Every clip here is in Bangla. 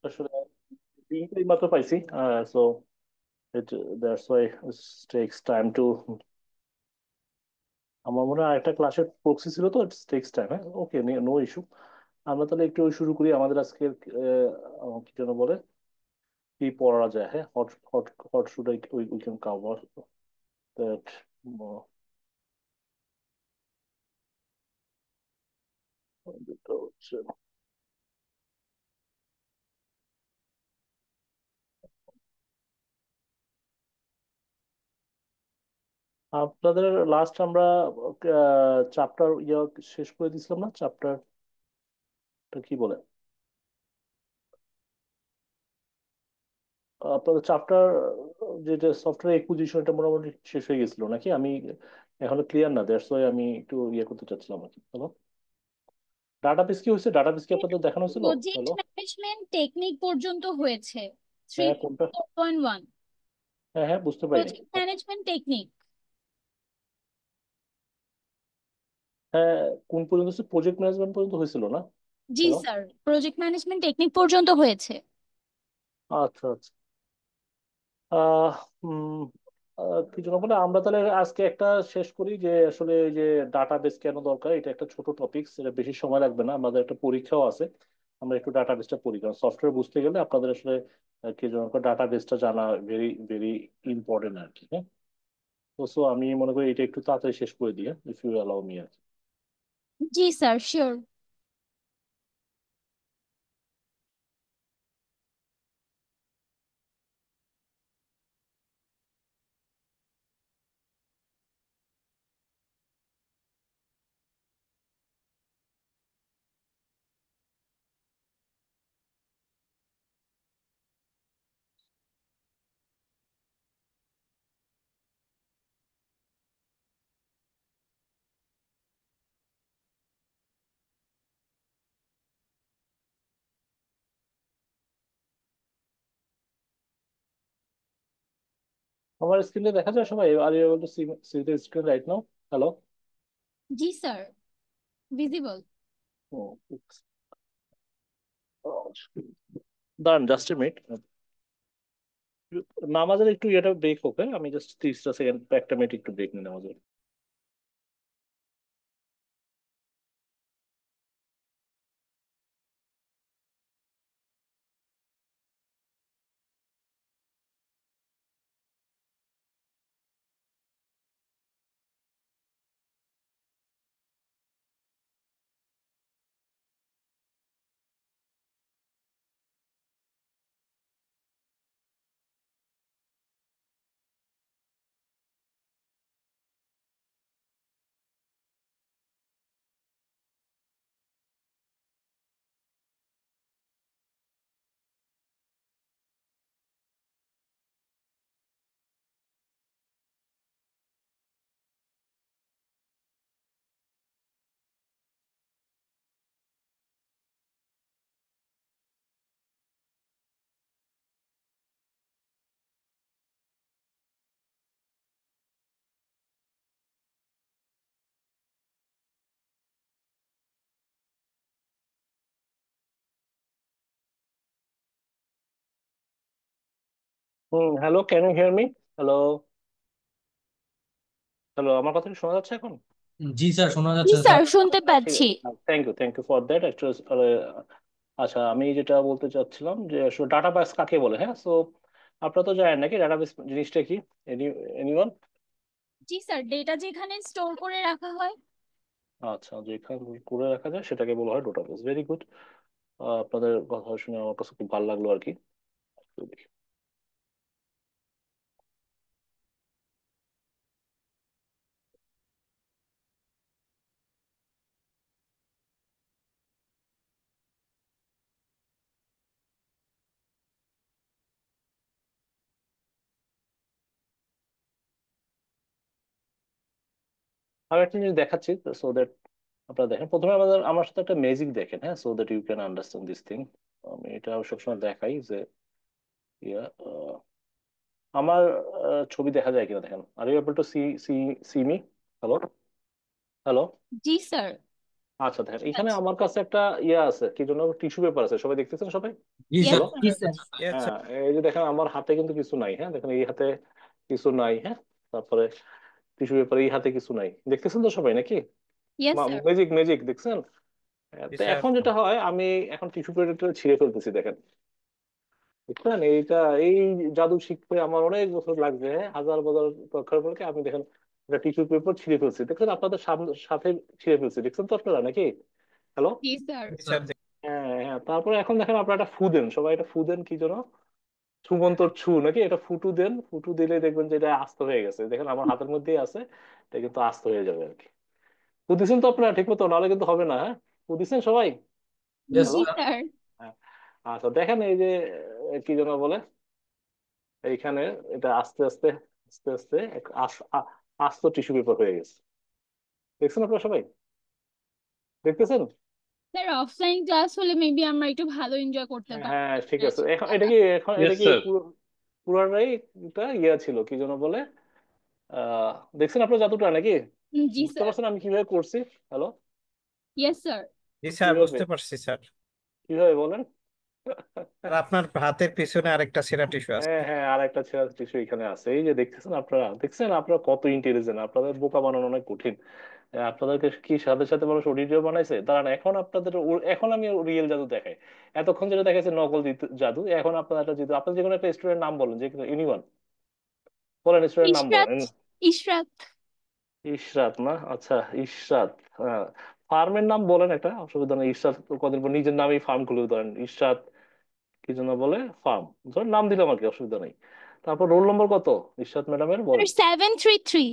আসলে লিঙ্কই মাত্র পাইছি, so it that's why takes time to. আমার মনে হয় আরেকটা ক্লাসের প্রক্সি ছিল, তো ইটস টেক্স টাইম। হ্যাঁ, ওকে, নো ইস্যু। আমরা তাহলে একটু শুরু করি আমাদের আজকের কি যেন বলে, কি পড়া যায়। হ্যাঁ, hot hot hot should we can cover that. আপনাদের লাস্ট আমরা চ্যাপ্টার শেষ করে দিছিলাম না? চ্যাপ্টারটা কি বলে, আপনাদের চ্যাপ্টার যেটা সফটওয়্যার একুজিশন, এটা মোটামুটি শেষ হয়ে গেছিল নাকি? আমি এখনো ক্লিয়ার না, দ্যাটস ওয়াই আমি একটু করতে চাচ্ছিলাম আর কি। হ্যালো, ডাটাবেস কি হয়েছে? ডাটাবেস কি আপনাদের দেখানো হয়েছিল? Project hello. ম্যানেজমেন্ট টেকনিক পর্যন্ত হয়েছে। থ্রি হ্যাঁ, কোনটা? 4.1। হ্যাঁ হ্যাঁ, বুঝতে পারিনি। Project management technique. হ্যাঁ, কোন পর্যন্ত? প্রজেক্ট ম্যানেজমেন্ট পর্যন্ত হয়েছিল না? জি hello. Sir, project management technique পর্যন্ত হয়েছে। আচ্ছা আচ্ছা। আহ উম, কি জন্য বলে, আমরা তাহলে আজকে একটা শেষ করি যে আসলে এই যে ডাটাবেস কেন দরকার। এটা একটা ছোট টপিক, এটা বেশি সময় লাগবে না, আমাদের একটা পরীক্ষাও আছে। আমরা একটু ডাটাবেসটা পড়ি, কারণ সফটওয়্যার বুঝতে গেলে আপনাদের আসলে কি জন্য ডাটাবেসটা জানা ভেরি ভেরি ইম্পর্টেন্ট আর কি। হ্যাঁ, তো সো আমি মনে করি এটা একটু তাড়াতাড়ি শেষ করে দিই, ইফ ইউ অ্যালাউ মি আর কি। জি স্যার, শিওর। আমার স্ক্রিনে দেখা যায় সবাই? Are you able to see see the screen right now? Hello. জি স্যার, ভিজিবল। দাঁড়ান, জাস্ট এ মিনিট। নামাজের একটু ইয়েটা ব্রেক হোক। হ্যাঁ, আমি জাস্ট 30টা সেকেন্ড, একটা মিনিট একটু ব্রেক নিই নামাজের। Hello, can you hear me? Hello. Hello, আমার কথা কি শোনা যাচ্ছে এখন? জি স্যার, শোনা জি যাচ্ছে স্যার, স্যার। শুনতে ঠিক পাচ্ছি। আছে, thank you for that actually. আচ্ছা, আমি যেটা বলতে চাচ্ছিলাম যে আসলে ডাটাবেস কাকে বলে। হ্যাঁ, সো আপনারা তো জানেন নাকি ডাটাবেস জিনিসটা কি? এনিওয়ান? জি স্যার, ডেটা যেখানে স্টোর করে রাখা হয়। আচ্ছা, যেখানে করে রাখা যায় সেটাকে বলা হয় ডাটাবেস। Very good. আপনাদের কথা শুনে আমার কাছে খুব ভালো লাগলো আর কি। আর একটা জিনিস দেখাচ্ছি, সো দ্যাট আপনারা দেখেন। প্রথমে আমার সাথে একটা ম্যাজিক দেখেন, হ্যাঁ, so that you can understand this thing. আমি এটা সবসময় দেখাই যে ইয়া আমার ছবি দেখা যায় কিনা দেখেন। Are you able to see see see me? Hello. Hello. জি স্যার। আচ্ছা দেখেন, ঠিক এখানে আছে। আমার কাছে একটা ইয়ে আছে, কি জন্য, টিস্যু পেপার আছে, সবাই দেখতেছেন সবাই? জি ইয়েস স্যার। হ্যালো। স্যার। জি স্যার। ইয়েস হ্যাঁ, স্যার। এই যে দেখেন আমার হাতে কিন্তু কিছু নাই, হ্যাঁ দেখেন এই হাতে কিছু নাই, হ্যাঁ। তারপরে টিস্যু পেপার, এই হাতে কিছু নাই, দেখতেছেন তো সবাই নাকি? Yes sir. ম্যাজিক ম্যাজিক দেখছেন? জি তো স্যার। এখন যেটা হয়, আমি এখন টিস্যু পেপারটা ছিঁড়ে ফেলতেছি, দেখেন বুঝছেন এইটা, এই জাদু শিখতে আমার অনেক বছর লাগবে, হ্যাঁ, হাজার বছর দরকার পড়ে, আমি দেখেন একটা টিস্যু পেপার ছিঁড়ে ফেলছি, দেখছেন আপনাদের সাথে ছিঁড়ে ফেলছি, দেখছেন তো আপনারা নাকি? হ্যালো। জি স্যার। জি স্যার। হ্যাঁ হ্যাঁ, তারপরে এখন দেখেন আপনারা একটা ফু দেন, সবাই একটা ফু দেন, কি যেন, ছুমন্তর ছু নাকি, এটা ফুটু দেন, ফুটু দিলে দেখবেন যে এটা আস্ত হয়ে গেছে, দেখেন আমার হাতের মধ্যেই আছে, এটা কিন্তু আস্ত হয়ে যাবে আর কি। ফু দিছেন তো আপনারা ঠিক মতো, নাহলে কিন্তু হবে না, হ্যাঁ। ফু দিছেন সবাই? Yes hello. জি স্যার। স্যার। হ্যাঁ। আচ্ছা দেখেন এই যে কি যেন বলে, এইখানে এটা আস্তে আস্তে আস্তে আস্তে আস্ত টিস্যু পেপার হয়ে গেছে, দেখছেন আপনারা সবাই, দেখতেছেন? স্যার অফলাইন ক্লাস হলে মেবি আমরা একটু ভালো এনজয় করতে হ্যাঁ হ্যাঁ, পারতাম ঠিক আছে, আজকে। এখন এটা কি, এখন এটা ইয়েস কি স্যার। পুরাটাই এটা ইয়া ছিল, কি যেন বলে, আহ দেখছেন আপনারা যতটা নাকি, জি বুঝতে স্যার। পারছেন আমি কিভাবে করছি? হ্যালো। Yes sir. জি স্যার, কিভাবে, বুঝতে পারছি স্যার। কিভাবে বলেন? আর আপনার হাতের পিছনে আরেকটা সেরা টিস্যু আছে। হ্যাঁ হ্যাঁ, আর একটা ছেঁড়া টিস্যু এখানে আছে, এই যে দেখতেছেন আপনারা, দেখছেন আপনারা কত ইন্টেলিজেন্ট, আপনাদের বোকা বানানো অনেক কঠিন। আপনাদেরকে কি সাথে সাথে মানুষ অডিও বানাইছে, দাঁড়ান এখন আপনাদের এখন আমি রিয়েল জাদু দেখাই। এতক্ষণ যেটা দেখাইছে নকল জাদু, এখন আপনারা একটা যদি আপনার যে কোনো একটা স্টুডেন্ট নাম বলেন, যে কোনো এনিওয়ান, বলেন স্টুডেন্ট নাম ইশরাত। বলেন। ইশরাত। ইশরাত না, আচ্ছা ইশরাত, হ্যাঁ। ফার্মের নাম বলেন একটা, অসুবিধা নেই, ইশরাত তো কদিন পর নিজের নামই ফার্ম খুলে ধরেন, ইশরাত কি জন্য বলে ফার্ম, ধরেন নাম দিলাম আর কি, অসুবিধা নেই। তারপর রোল নম্বর কত ইশরাত ম্যাডামের স্যার বলেন? 733।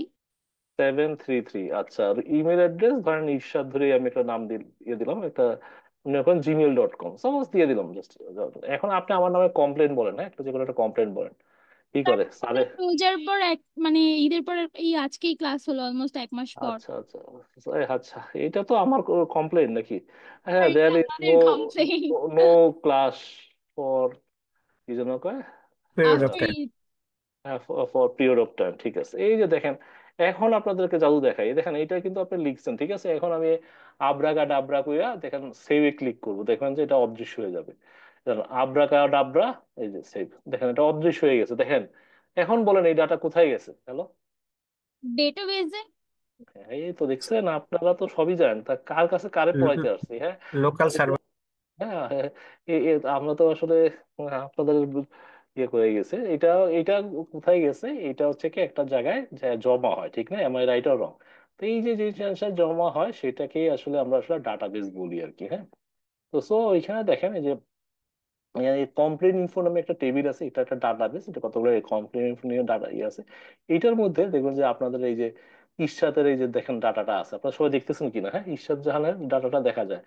733, আচ্ছা। আর ইমেল অ্যাড্রেস ধরেন ঈর্ষাদ ধরে আমি একটা নাম দিয়ে দিলাম একটা, মনে করেন gmail.com সাপোজ দিয়ে দিলাম জাস্ট। এখন আপনি আমার নামে কমপ্লেন বলেন, হ্যাঁ, একটা যে কোনো একটা কমপ্লেন বলেন, কি স্যার করে স্যারে? রোজার পর মানে ঈদের পর এই আজকেই ক্লাস হলো অলমোস্ট 1 মাস পর। আচ্ছা আচ্ছা, আচ্ছা এটা তো আমার কমপ্লেন নাকি? হ্যাঁ, স্যার এটা দেয়ার ইজ নো, আমাদের কমপ্লেইন। নো ক্লাস ফর, কি যেন কয়, period of after time. Eid. হ্যাঁ, ফর পিরিয়ড অফ টাইম, ঠিক আছে। এই যে দেখেন, এখন আপনাদেরকে জাদু দেখাই, দেখেন এইটা কিন্তু আপনি লিখছেন, ঠিক আছে, এখন আমি আব্রাকা ডাবরা কইরা দেখেন সেভে ক্লিক করব, দেখবেন যে এটা অদৃশ্য হয়ে যাবে। আব্রাকা ডাবরা, এই যে সেভ, দেখেন এটা অদৃশ্য হয়ে গেছে, দেখেন। এখন বলেন এই ডাটা কোথায় গেছে? হ্যালো। ডেটাবেজে। এই তো দেখছেন, আপনারা তো সবই জানেন, তা কার কাছে কারে পড়াইতে আসছি, হ্যাঁ। Local server. হ্যাঁ হ্যাঁ, আমরা তো আসলে আপনাদের ইয়ে করে গেছে এটা, এটা কোথায় গেছে, এটা হচ্ছে কি একটা জায়গায় জমা হয়, ঠিক না? আমার রাইট অর রং? তো এই যে যে জিনিসটা জমা হয় সেটাকেই আসলে আমরা আসলে ডাটাবেস বলি আর কি, হ্যাঁ। তো সো এখানে দেখেন এই যে কমপ্লেন ইনফো নামে একটা টেবিল আছে, এটা একটা ডাটাবেস, এটা কতগুলো কমপ্লেন ইনফো নিয়ে ডাটা ইয়ে আছে। এইটার মধ্যে দেখবেন যে আপনাদের এই যে ইরশাদের এই যে দেখেন ডাটাটা আছে, আপনারা সবাই দেখতেছেন কিনা, হ্যাঁ, ইরশাদ জাহানের ডাটাটা দেখা যায়,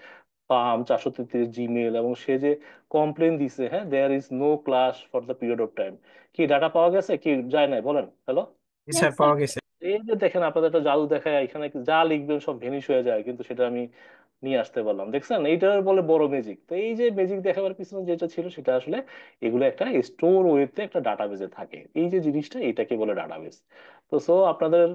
পাম 433 জিমেল, এবং সে যে কমপ্লেন দিছে, হ্যাঁ, there is no class for the period of time, কি ডাটা পাওয়া গেছে কি যায় নাই বলেন? হ্যালো। জি হ্যাঁ স্যার, স্যার। পাওয়া গেছে। এই যে দেখেন আপনাদের একটা জাদু দেখায়, এখানে যা লিখবেন সব ভেনিশ হয়ে যায়, কিন্তু সেটা আমি নিয়ে আসতে পারলাম, দেখছেন, এইটার বলে বড় ম্যাজিক। তো এই যে ম্যাজিক দেখাবার পিছনে যেটা ছিল সেটা আসলে এগুলো একটা স্টোর ওয়েতে একটা ডাটাবেজে থাকে, এই যে জিনিসটা এটাকে বলে ডাটাবেস। তো সো আপনাদের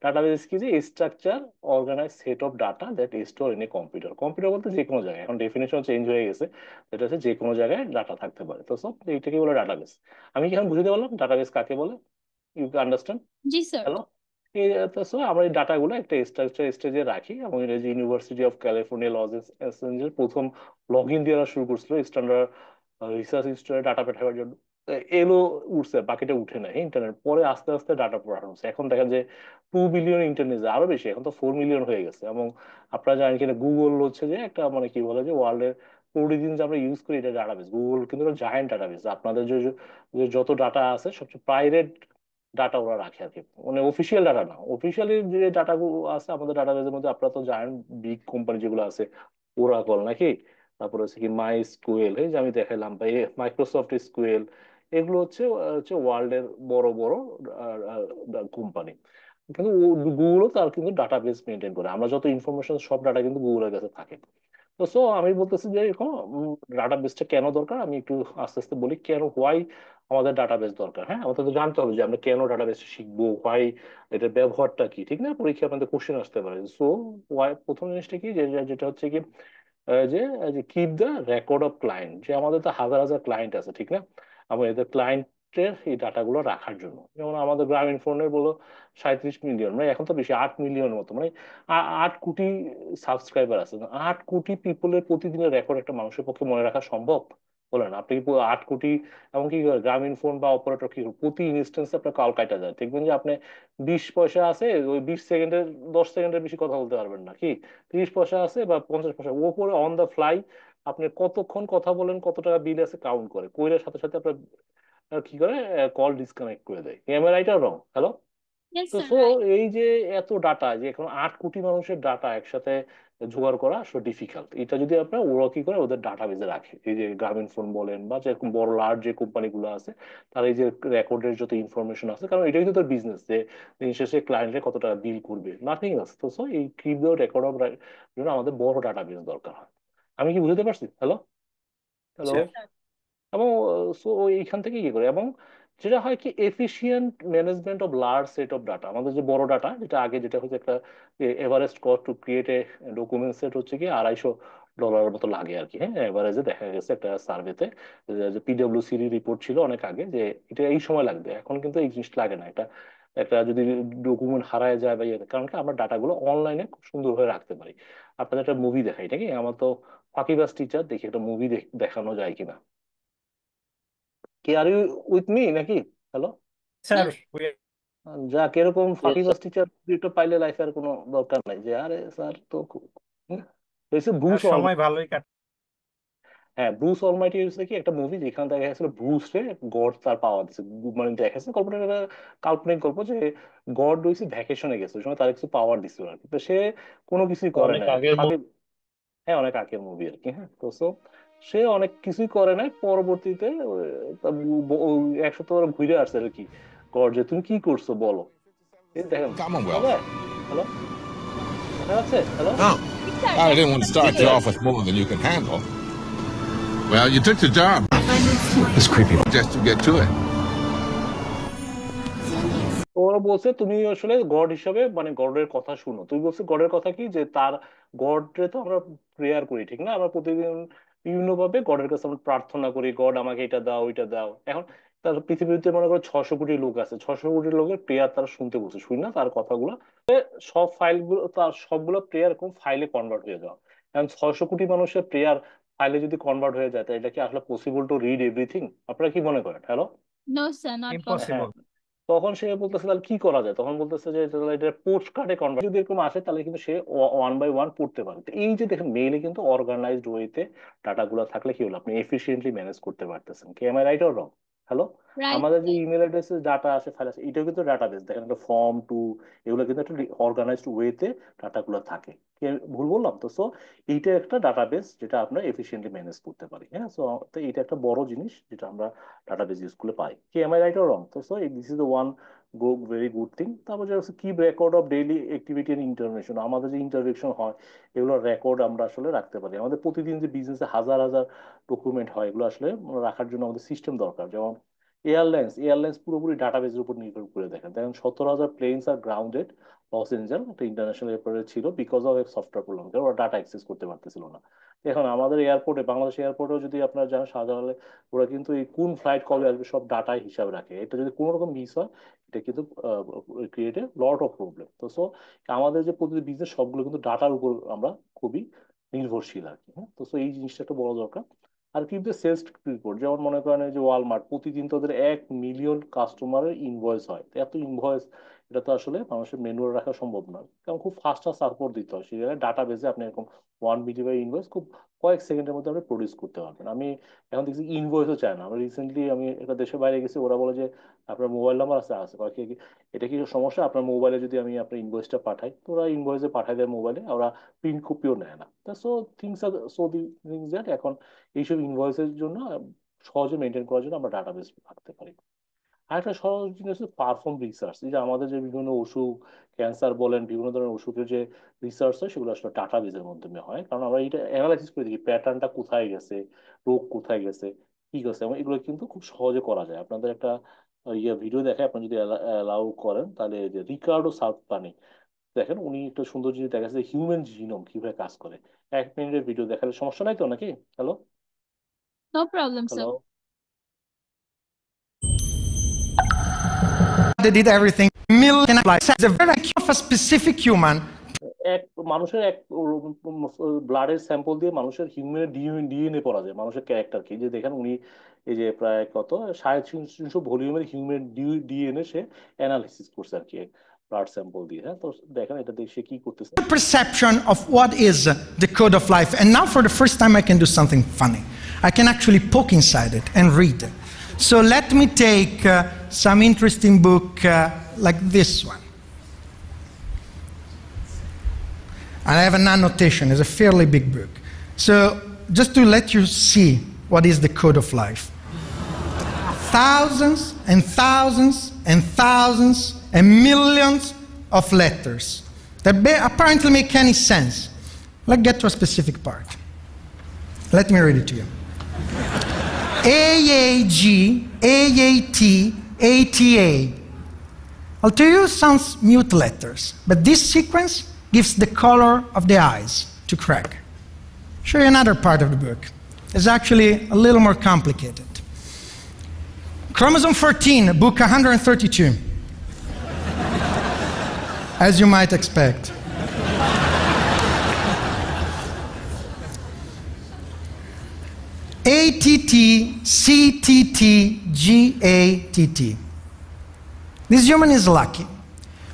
ডাটাবেস কি, যে structure organise set of data that store in a computer, computer বলতে যে কোনো জায়গায়, এখন ডেফিনেশন চেঞ্জ হয়ে গেছে, এটা হচ্ছে যে কোনো জায়গায় ডাটা থাকতে পারে, তো সো এইটাকে বলে ডাটাবেস। আমি কি এখন বুঝতে পারলাম ডাটাবেস কাকে বলে? You understand? জি স্যার। হ্যালো। এই তো so আমরা এই ডাটাগুলো একটা স্ট্রাকচার স্টেজে রাখি, এবং এটা যে university of California Los Angeles প্রথম লগ ইন দিয়ে শুরু করছিল স্ট্যান্ডার্ড রিসার্চ ইনস্টিটিউটে ডাটা পাঠাবার জন্য, এলো উঠছে, বাকিটা উঠে না ইন্টারনেট, পরে আস্তে আস্তে ডাটা পাঠানো হচ্ছে, এখন দেখা যায় 2 বিলিয়ন ইন্টারনেট, আরো বেশি, এখন তো 4 মিলিয়ন হয়ে গেছে। এবং আপনারা জানেন কিনা, গুগল হচ্ছে যে একটা মানে কি বলে যে ওয়ার্ল্ডের প্রতিদিন যে আমরা ইউজ করি এটা ডাটাবেস, গুগল কিন্তু জায়ান্ট ডাটাবেস, আপনাদের যে যে যত ডাটা আছে সবচেয়ে প্রাইভেট ডাটা ওরা রাখে আর কি, মানে অফিসিয়াল ডাটা না, অফিসিয়ালি যে ডাটা আছে আমাদের ডাটাবেসের মধ্যে, আপনারা তো জানেন বিগ কোম্পানি যেগুলো আছে, ওরাকল নাকি, তারপরে হচ্ছে কি মাই স্কুয়েল, এই যে আমি দেখালাম, বা মাইক্রোসফট স্কুয়েল, এগুলো হচ্ছে হচ্ছে ওয়ার্ল্ডের বড় বড় কোম্পানি। কিন্তু গুগলও তার কিন্তু ডাটাবেস মেনটেন করে, আমরা যত ইনফরমেশন সব ডাটা কিন্তু গুগলের কাছে থাকে। তো সো আমি বলতেছি যে এরকম ডাটাবেসটা কেন দরকার আমি একটু আস্তে আস্তে বলি কেন হোয়াই আমাদের ডাটাবেস দরকার। হ্যাঁ, আমাদের তো জানতে হবে যে আমরা কেন ডাটাবেস শিখবো, হোয়াই এটার ব্যবহারটা কি, ঠিক না? পরীক্ষায় আমাদের কোশ্চেন আসতে পারে। সো হোয়াই প্রথম জিনিসটা কি, যেটা হচ্ছে কি যে keep the record of client, যে আমাদের তো হাজার হাজার ক্লায়েন্ট আছে, ঠিক না? আমরা এদের ক্লায়েন্টের এই ডাটাগুলো রাখার জন্য, যেমন আমাদের গ্রামীণ ফোনের বলো 37 মিলিয়ন, মানে এখন তো বেশি 8 মিলিয়ন মতো, মানে 8 কোটি সাবস্ক্রাইবার আছে। 8 কোটি পিপলের প্রতিদিনের রেকর্ড একটা মানুষের পক্ষে মনে রাখা সম্ভব? বলেন আপনি কি 8 কোটি, এমনকি গ্রামীণ ফোন বা অপারেটর কি প্রতি ইনস্ট্যান্সে আপনার কল কাটা যায়, দেখবেন যে আপনি 20 পয়সা আছে, ওই 20 সেকেন্ডের 10 সেকেন্ডের বেশি কথা বলতে পারবেন না, কি 30 পয়সা আছে বা 50 পয়সা, ওপরে অন দা ফ্লাই আপনি কতক্ষণ কথা বলেন, কত টাকা বিল আছে কাউন্ট করে, কইরার সাথে সাথে আপনার কি করে কল ডিসকানেক্ট করে দেয়। Am I right or wrong? Hello? Yes তো স্যার, সো রাইট। এই যে এত ডাটা, যে এখন 8 কোটি মানুষের ডাটা একসাথে জোগাড় করা আসলে ডিফিকাল্ট। এটা যদি আপনার ওরা কি করে ওদের ডাটা বেজে রাখে, এই যে গ্রামীণ ফোন বলেন বা যেরকম বড় লার্জ যে কোম্পানি গুলো আছে, তার এই যে রেকর্ডের যত ইনফরমেশন আছে, কারণ এটাই তো তার বিজনেস, যে দিন শেষে ক্লায়েন্টে কত টাকা বিল করবে, নাথিং এলস। তো সো এই ক্রিপ্টো রেকর্ড অফ জন্য আমাদের বড় ডাটা বেস দরকার হয়। আমি কি বুঝতে পারছি? হ্যালো? হ্যালো? আচ্ছা। স্যার। এবং সো এইখান থেকে কি করে, এবং যেটা হয় কি efficient management of large set of data, আমাদের যে বড় ডাটা, যেটা আগে যেটা হচ্ছে একটা Everest cost to create a document set হচ্ছে কি $250 মতো লাগে আর কি। হ্যাঁ, এভারেজে দেখা গেছে একটা সার্ভেতে, যে পিডব্লিউসির রিপোর্ট ছিল অনেক আগে, যে এটা এই সময় লাগবে, এখন কিন্তু এই জিনিসটা লাগে না। একটা একটা যদি ডকুমেন্ট হারায় যায় বা ইয়ে, কারণ কি আমরা ডাটাগুলো অনলাইনে খুব সুন্দরভাবে রাখতে পারি। আপনাদের একটা মুভি দেখাই নাকি, আমার তো ফাঁকিবাজ টিচার, দেখি একটা মুভি দেখানো যায় কিনা। কে আর ইউ উইথ মি নাকি? হ্যালো? স্যার, যা কিরকম Yes, sir. ফাঁকিবাজ টিচার একটা পাইলে লাইফে আর কোনো দরকার নাই, যে আরে স্যার তো হয়েছে ব্রুস সময় ভালোই কাটে। হ্যাঁ, ব্রুস অলমাইটি হচ্ছে কি একটা মুভি যেখানে দেখা গেছিল ব্রুস রে গড তার পাওয়ার দিচ্ছে। মানে দেখা গেছে গল্পটা একটা কাল্পনিক গল্প, যে গড হইছে ভ্যাকেশনে গেছে, ওই সময় তার কিছু পাওয়ার দিছিল আর কি। তো সে কোনো কিছুই করে অনেক নাই আর কি, আগের ফাঁকি। হ্যাঁ, অনেক আগের মুভি আর কি। হ্যাঁ, তো so সে অনেক কিছুই করে নাই, পরবর্তীতে তার 1 সপ্তাহ পরে ঘুরে আসছে আর কি গড, যে তুমি কি করছো বলো। এই দেখেন, শোনা Commonwealth. যায়? হ্যালো? দেখা যাচ্ছে? Hello? Oh, G sir, I দেখা didn't want to যাচ্ছে। start you off with more than you can handle. Well, you took the job. It's creepy. Just to get to it. তো ওরা বলছে তুমি আসলে গড হিসাবে, মানে গডের কথা শুনো। তুমি বলছো গডের কথা কি, যে তার গডরে তো আমরা প্রেয়ার করি, ঠিক না? আমরা প্রতিদিন বিভিন্ন ভাবে গডের কাছে আমরা প্রার্থনা করি, গড আমাকে এটা দাও ওইটা দাও। এখন তার পৃথিবীতে মনে করো 600 কোটি লোক আছে, 600 কোটি লোকের প্রেয়ার তারা শুনতে বলছে, শুনি না তার কথাগুলো। সব ফাইলগুলো তার সবগুলো প্রেয়ার কোন ফাইলে কনভার্ট হয়ে যাওয়া। এখন 600 কোটি মানুষের প্রেয়ার ফাইলে যদি কনভার্ট হয়ে যায়, তাহলে এটা কি আসলে পসিবল টু রিড এভরিথিং? আপনারা কি মনে করেন? হ্যালো? নো স্যার, নট হ্যাঁ, ইম্পসিবল। তখন সে বলতেছে তাহলে কি করা যায়, তখন বলতেছে যে তাহলে এটা পোস্ট কার্ডে কনভার্ট যদি এরকম আসে, তাহলে কিন্তু সে ওয়ান বাই ওয়ান পড়তে পারে। তো এই যে দেখেন, মেইলে কিন্তু অর্গানাইজড ওয়েতে ডাটাগুলো থাকলে কি হলো, আপনি এফিসিয়েন্টলি ম্যানেজ করতে পারতেছেন। কি am I right or wrong? Hello? Right আমাদের যে স্যার। ইমেল অ্যাড্রেসে ডাটা আসে, ফাইল আসে, এটাও কিন্তু ডাটা বেস, দেখেন একটা ফর্ম টু, এগুলো কিন্তু একটা অর্গানাইজড ওয়েতে ডাটাগুলো থাকে। কি আমি ভুল বললাম? তো সো এইটা একটা ডাটাবেস যেটা আমরা এফিসিয়েন্টলি ম্যানেজ করতে পারি। হ্যাঁ, সো তো এটা একটা বড় জিনিস যেটা আমরা ডাটাবেস ইউজ করলে পাই। কি am I right or wrong? তো so this is the one very good thing. তারপর যেটা হচ্ছে keep record of daily activity and intervention, আমাদের যে ইন্টারভেনশন হয় এগুলোর রেকর্ড আমরা আসলে রাখতে পারি। আমাদের প্রতিদিন যে বিজনেসে হাজার হাজার ডকুমেন্ট হয়, এগুলো আসলে রাখার জন্য আমাদের সিস্টেম দরকার। যেমন এয়ারলাইন্স পুরোপুরি ডাটাবেসের উপর নির্ভর করে। দেখেন দেখেন 17,000 প্লেনস আর গ্রাউন্ডেড লস এঞ্জেল একটা ইন্টারন্যাশনাল এয়ারপোর্টে ছিল, বিকজ অফ সফটওয়্যার প্রবলেম, ওরা ডাটা অ্যাক্সেস করতে পারতেছিল না। এখন আমাদের এয়ারপোর্টে, বাংলাদেশ এয়ারপোর্টেও যদি আপনারা যান শাহজালালে, ওরা কিন্তু এই কোন ফ্লাইট কবে আসবে সব ডাটায় হিসাব রাখে। এটা যদি কোনো রকম মিস হয়, এটা কিন্তু create a lot of problem. তো সো আমাদের যে প্রতিটি বিজনেস সবগুলো কিন্তু ডাটার উপর আমরা খুবই নির্ভরশীল আর কি। হ্যাঁ, তো সো এই জিনিসটা একটা বড় দরকার। আর কিন্তু সেলস রিপোর্ট, যেমন মনে করেন এই যে ওয়ালমার্ট, প্রতিদিন তো ওদের 1 মিলিয়ন কাস্টমারের ইনভয়েস হয়। তো এত ইনভয়েস, এটা তো আসলে মানুষের ম্যানুয়াল রাখা সম্ভব না, কারণ খুব ফাস্ট সাপোর্ট দিতে হয়। সেই জায়গায় ডাটা বেসে আপনি এরকম 1 মিলিয়ন ইনভয়েস খুব কয়েক সেকেন্ডের মধ্যে আপনি প্রডিউস করতে পারবেন। আমি এখন দেখছি ইনভয়েসও চায় না। আমরা রিসেন্টলি আমি একটা দেশের বাইরে গেছি, ওরা বলে যে আপনার মোবাইল নাম্বার আছে? আছে। কয় এটা কি সমস্যা আপনার মোবাইলে যদি আমি আপনার ইনভয়েসটা পাঠাই? তো ওরা ইনভয়েসে পাঠাই দেয় মোবাইলে, ওরা প্রিন্ট কপিও নেয় না। তা so things are so the things that এখন এইসব ইনভয়েসের জন্য সহজে মেনটেন করার জন্য আমরা ডাটাবেস রাখতে পারি। আর একটা সহজ জিনিস হচ্ছে পারফর্ম রিসার্চ। এই যে আমাদের যে বিভিন্ন অসুখ, ক্যান্সার বলেন, বিভিন্ন ধরনের অসুখের যে রিসার্চ হয় সেগুলো আসলে ডাটাবেজের মাধ্যমে হয়, কারণ আমরা এটা অ্যানালাইসিস করে দেখি প্যাটার্নটা কোথায় গেছে, রোগ কোথায় গেছে, কি গেছে, এবং এগুলো কিন্তু খুব সহজে করা যায়। আপনাদের একটা ভিডিও দেখে, আপনি যদি অ্যালাউ করেন তাহলে, যে রিকার্ডো সালপানি, দেখেন উনি একটা সুন্দর জিনিস দেখাচ্ছে হিউম্যান জিনোম কিভাবে কাজ করে। 1 মিনিটের ভিডিও দেখালে সমস্যা নাই তো নাকি? Hello? No problem sir. Hello? They did everything. Million lives. The very IQ of a specific human. এক মানুষের এক ব্লাডের স্যাম্পল দিয়ে মানুষের হিউম্যান ডিএনএ পড়া যায়, মানুষের ক্যারেক্টার কি। যে দেখেন উনি এই যে প্রায় কত 350 ভলিউমের হিউম্যান ডিএনএ সে অ্যানালিসিস করছে আর কি, ব্লাড স্যাম্পল দিয়ে। হ্যাঁ, তো দেখেন এটা দিয়ে সে কি করতেছে। Perception of what is the code of life. And now for the first time I can do something funny. I can actually poke inside it and read. So let me take some interesting book like this one. And I have an annotation. It's a fairly big book. So just to let you see what is the code of life. Thousands and thousands and thousands and millions of letters that apparently make any sense. Let's get to a specific part. Let me read it to you. AAG, AAT, ATA. I'll tell you sounds mute letters, but this sequence gives the color of the eyes to crack. Show you another part of the book. It's actually a little more complicated. Chromosome 14, book 132. As you might expect. ATT, CTT, GATT. This human is lucky,